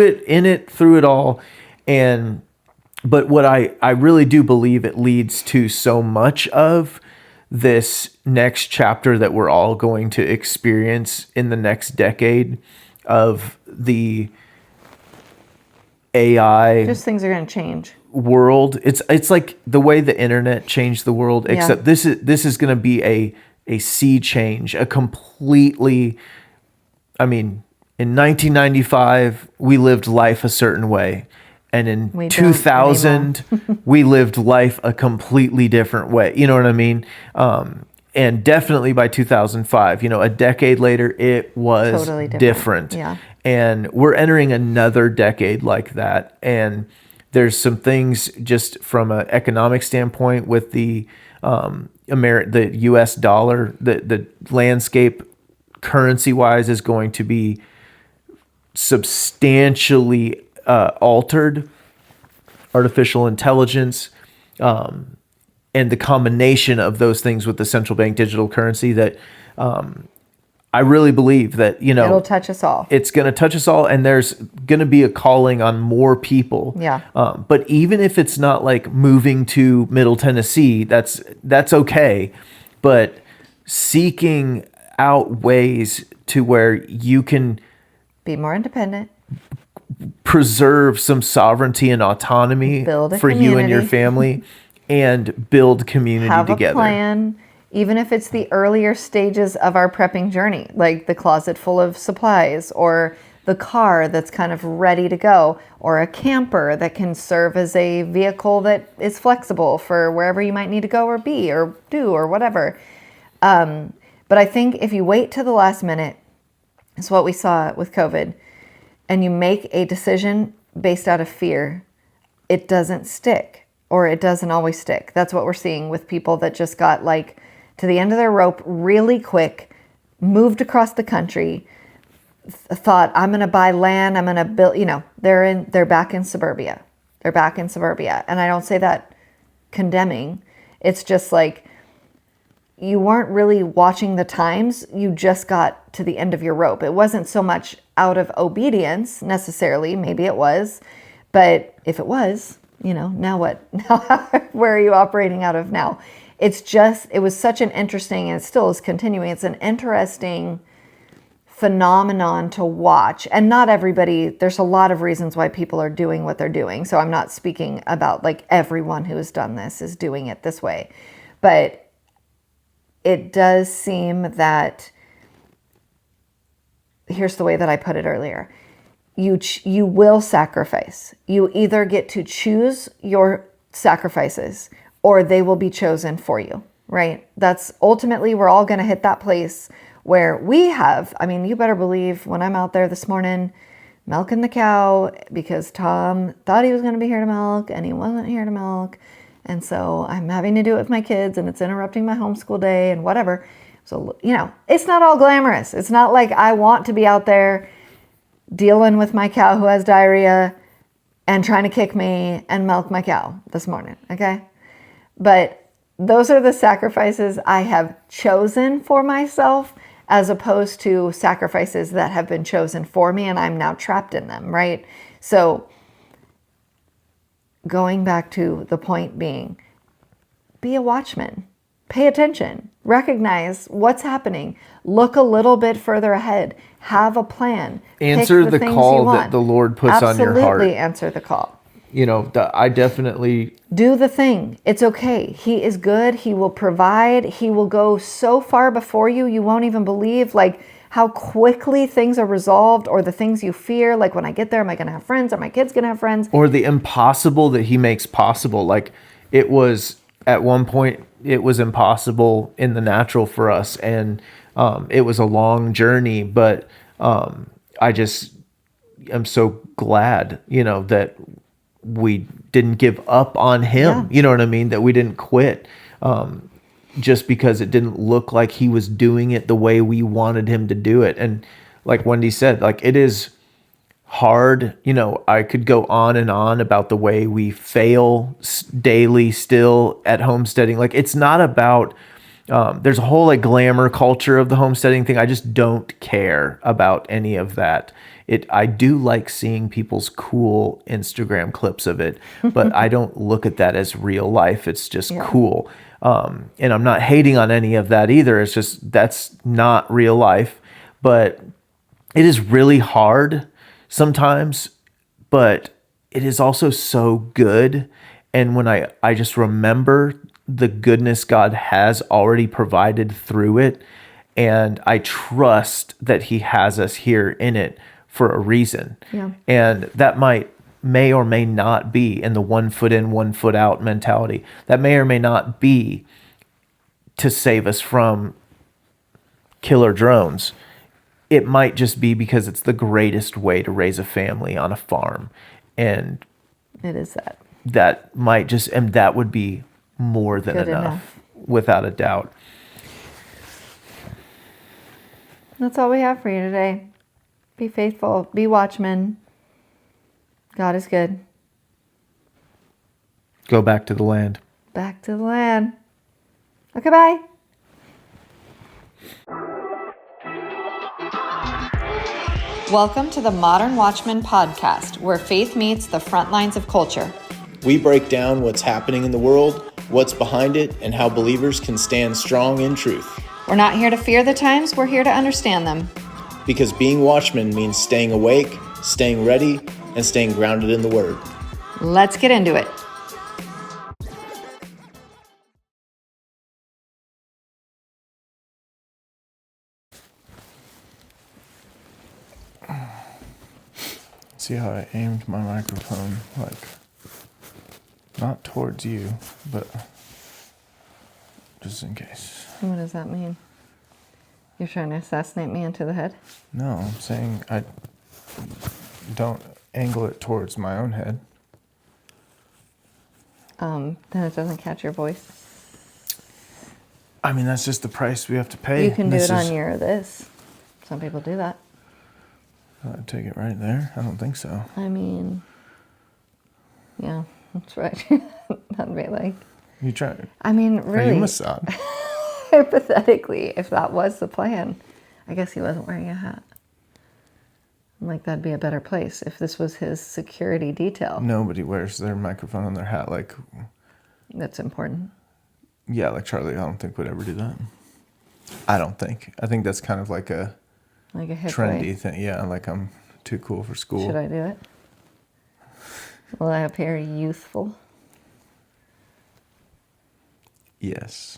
Speaker 3: it all. But what I really do believe it leads to so much of this next chapter that we're all going to experience in the next decade of the AI.
Speaker 1: Just things are going to change.
Speaker 3: World. It's like the way the internet changed the world, except this is going to be a sea change, a completely, I mean, in 1995 we lived life a certain way, and in 2000 we lived life a completely different way. You know what I mean? And definitely by 2005, you know, a decade later, it was totally different. Yeah. And we're entering another decade like that, and there's some things just from an economic standpoint with the the U.S. dollar, the landscape currency-wise is going to be substantially altered. Artificial intelligence, and the combination of those things with the central bank digital currency that I really believe that, you know,
Speaker 1: it'll touch us all.
Speaker 3: It's going to touch us all, and there's going to be a calling on more people.
Speaker 1: Yeah.
Speaker 3: But even if it's not like moving to Middle Tennessee, that's okay. But seeking out ways to where you can
Speaker 1: be more independent,
Speaker 3: preserve some sovereignty and autonomy for you and your family, and build community
Speaker 1: have
Speaker 3: together.
Speaker 1: Have a plan. even if it's the earlier stages of our prepping journey, like the closet full of supplies, or the car that's kind of ready to go, or a camper that can serve as a vehicle that is flexible for wherever you might need to go or be or do or whatever. But I think if you wait to the last minute, it's what we saw with COVID, and you make a decision based out of fear, it doesn't stick, or it doesn't always stick. That's what we're seeing with people that just got like to the end of their rope really quick, moved across the country, thought, I'm going to buy land, I'm going to build, they're back in suburbia. They're back in suburbia. And I don't say that condemning. It's just like, you weren't really watching the times. You just got to the end of your rope. It wasn't so much out of obedience necessarily. Maybe it was, but if it was, now what? Now, where are you operating out of now? It was such an interesting, and it still is continuing. It's an interesting phenomenon to watch. And not everybody, there's a lot of reasons why people are doing what they're doing. So I'm not speaking about like everyone who has done this is doing it this way. But it does seem that, here's the way that I put it earlier. You will sacrifice. You either get to choose your sacrifices or they will be chosen for you, right? That's ultimately, we're all going to hit that place where you better believe when I'm out there this morning milking the cow, because Tom thought he was going to be here to milk and he wasn't here to milk. And so I'm having to do it with my kids and it's interrupting my homeschool day and whatever. So, it's not all glamorous. It's not like I want to be out there dealing with my cow who has diarrhea and trying to kick me and milk my cow this morning. Okay. But those are the sacrifices I have chosen for myself, as opposed to sacrifices that have been chosen for me and I'm now trapped in them. Right. So going back to the point being, be a watchman, pay attention, recognize what's happening, look a little bit further ahead, have a plan.
Speaker 3: Answer the call that the Lord puts on your heart.
Speaker 1: Absolutely answer the call.
Speaker 3: I definitely...
Speaker 1: Do the thing. It's okay. He is good. He will provide. He will go so far before you, you won't even believe like how quickly things are resolved, or the things you fear. Like, when I get there, am I going to have friends? Are my kids going to have friends?
Speaker 3: Or the impossible that he makes possible. Like, it was, at one point, it was impossible in the natural for us. And it was a long journey, but I just am so glad, that we didn't give up on him.
Speaker 1: Yeah.
Speaker 3: You know what I mean? That we didn't quit. Just because it didn't look like he was doing it the way we wanted him to do it. And like Wendy said, like, it is hard. I could go on and on about the way we fail daily still at homesteading. Like, it's not about, there's a whole like glamour culture of the homesteading thing. I just don't care about any of that. I do like seeing people's cool Instagram clips of it, but I don't look at that as real life. It's just cool. And I'm not hating on any of that either. It's just, that's not real life. But it is really hard sometimes, but it is also so good. And when I just remember the goodness God has already provided through it, and I trust that he has us here in it for a reason.
Speaker 1: Yeah.
Speaker 3: And that may or may not be in the 1 foot in, 1 foot out mentality. That may or may not be to save us from killer drones. It might just be because it's the greatest way to raise a family on a farm. And
Speaker 1: it is that.
Speaker 3: That might just, and that would be more than enough, without a doubt.
Speaker 1: That's all we have for you today. Be faithful. Be watchmen. God is good.
Speaker 3: Go back to the land.
Speaker 1: Back to the land. Okay, bye. Welcome to the Modern Watchman podcast, where faith meets the front lines of culture.
Speaker 2: We break down what's happening in the world, what's behind it, and how believers can stand strong in truth.
Speaker 1: We're not here to fear the times, we're here to understand them.
Speaker 2: Because being watchmen means staying awake, staying ready, and staying grounded in the Word.
Speaker 1: Let's get into it.
Speaker 3: See how I aimed my microphone, like, not towards you, but just in case.
Speaker 1: What does that mean? You're trying to assassinate me into the head?
Speaker 3: No, I'm saying I don't angle it towards my own head.
Speaker 1: Then it doesn't catch your voice.
Speaker 3: I mean, that's just the price we have to pay.
Speaker 1: You can do it on your this. Some people do that.
Speaker 3: I'd take it right there. I don't think so.
Speaker 1: I mean, yeah, that's right. That'd be like.
Speaker 3: You try.
Speaker 1: I mean,
Speaker 3: Are
Speaker 1: really.
Speaker 3: you Mossad?
Speaker 1: Hypothetically, if that was the plan, I guess he wasn't wearing a hat. I'm like, that'd be a better place if this was his security detail.
Speaker 3: Nobody wears their microphone on their hat. Like,
Speaker 1: That's important.
Speaker 3: yeah, like Charlie, I don't think would ever do that. I don't think. I think that's kind of like a
Speaker 1: hip
Speaker 3: trendy
Speaker 1: way.
Speaker 3: thing. Yeah, like I'm too cool for school.
Speaker 1: Should I do it? Will I appear youthful?
Speaker 3: Yes.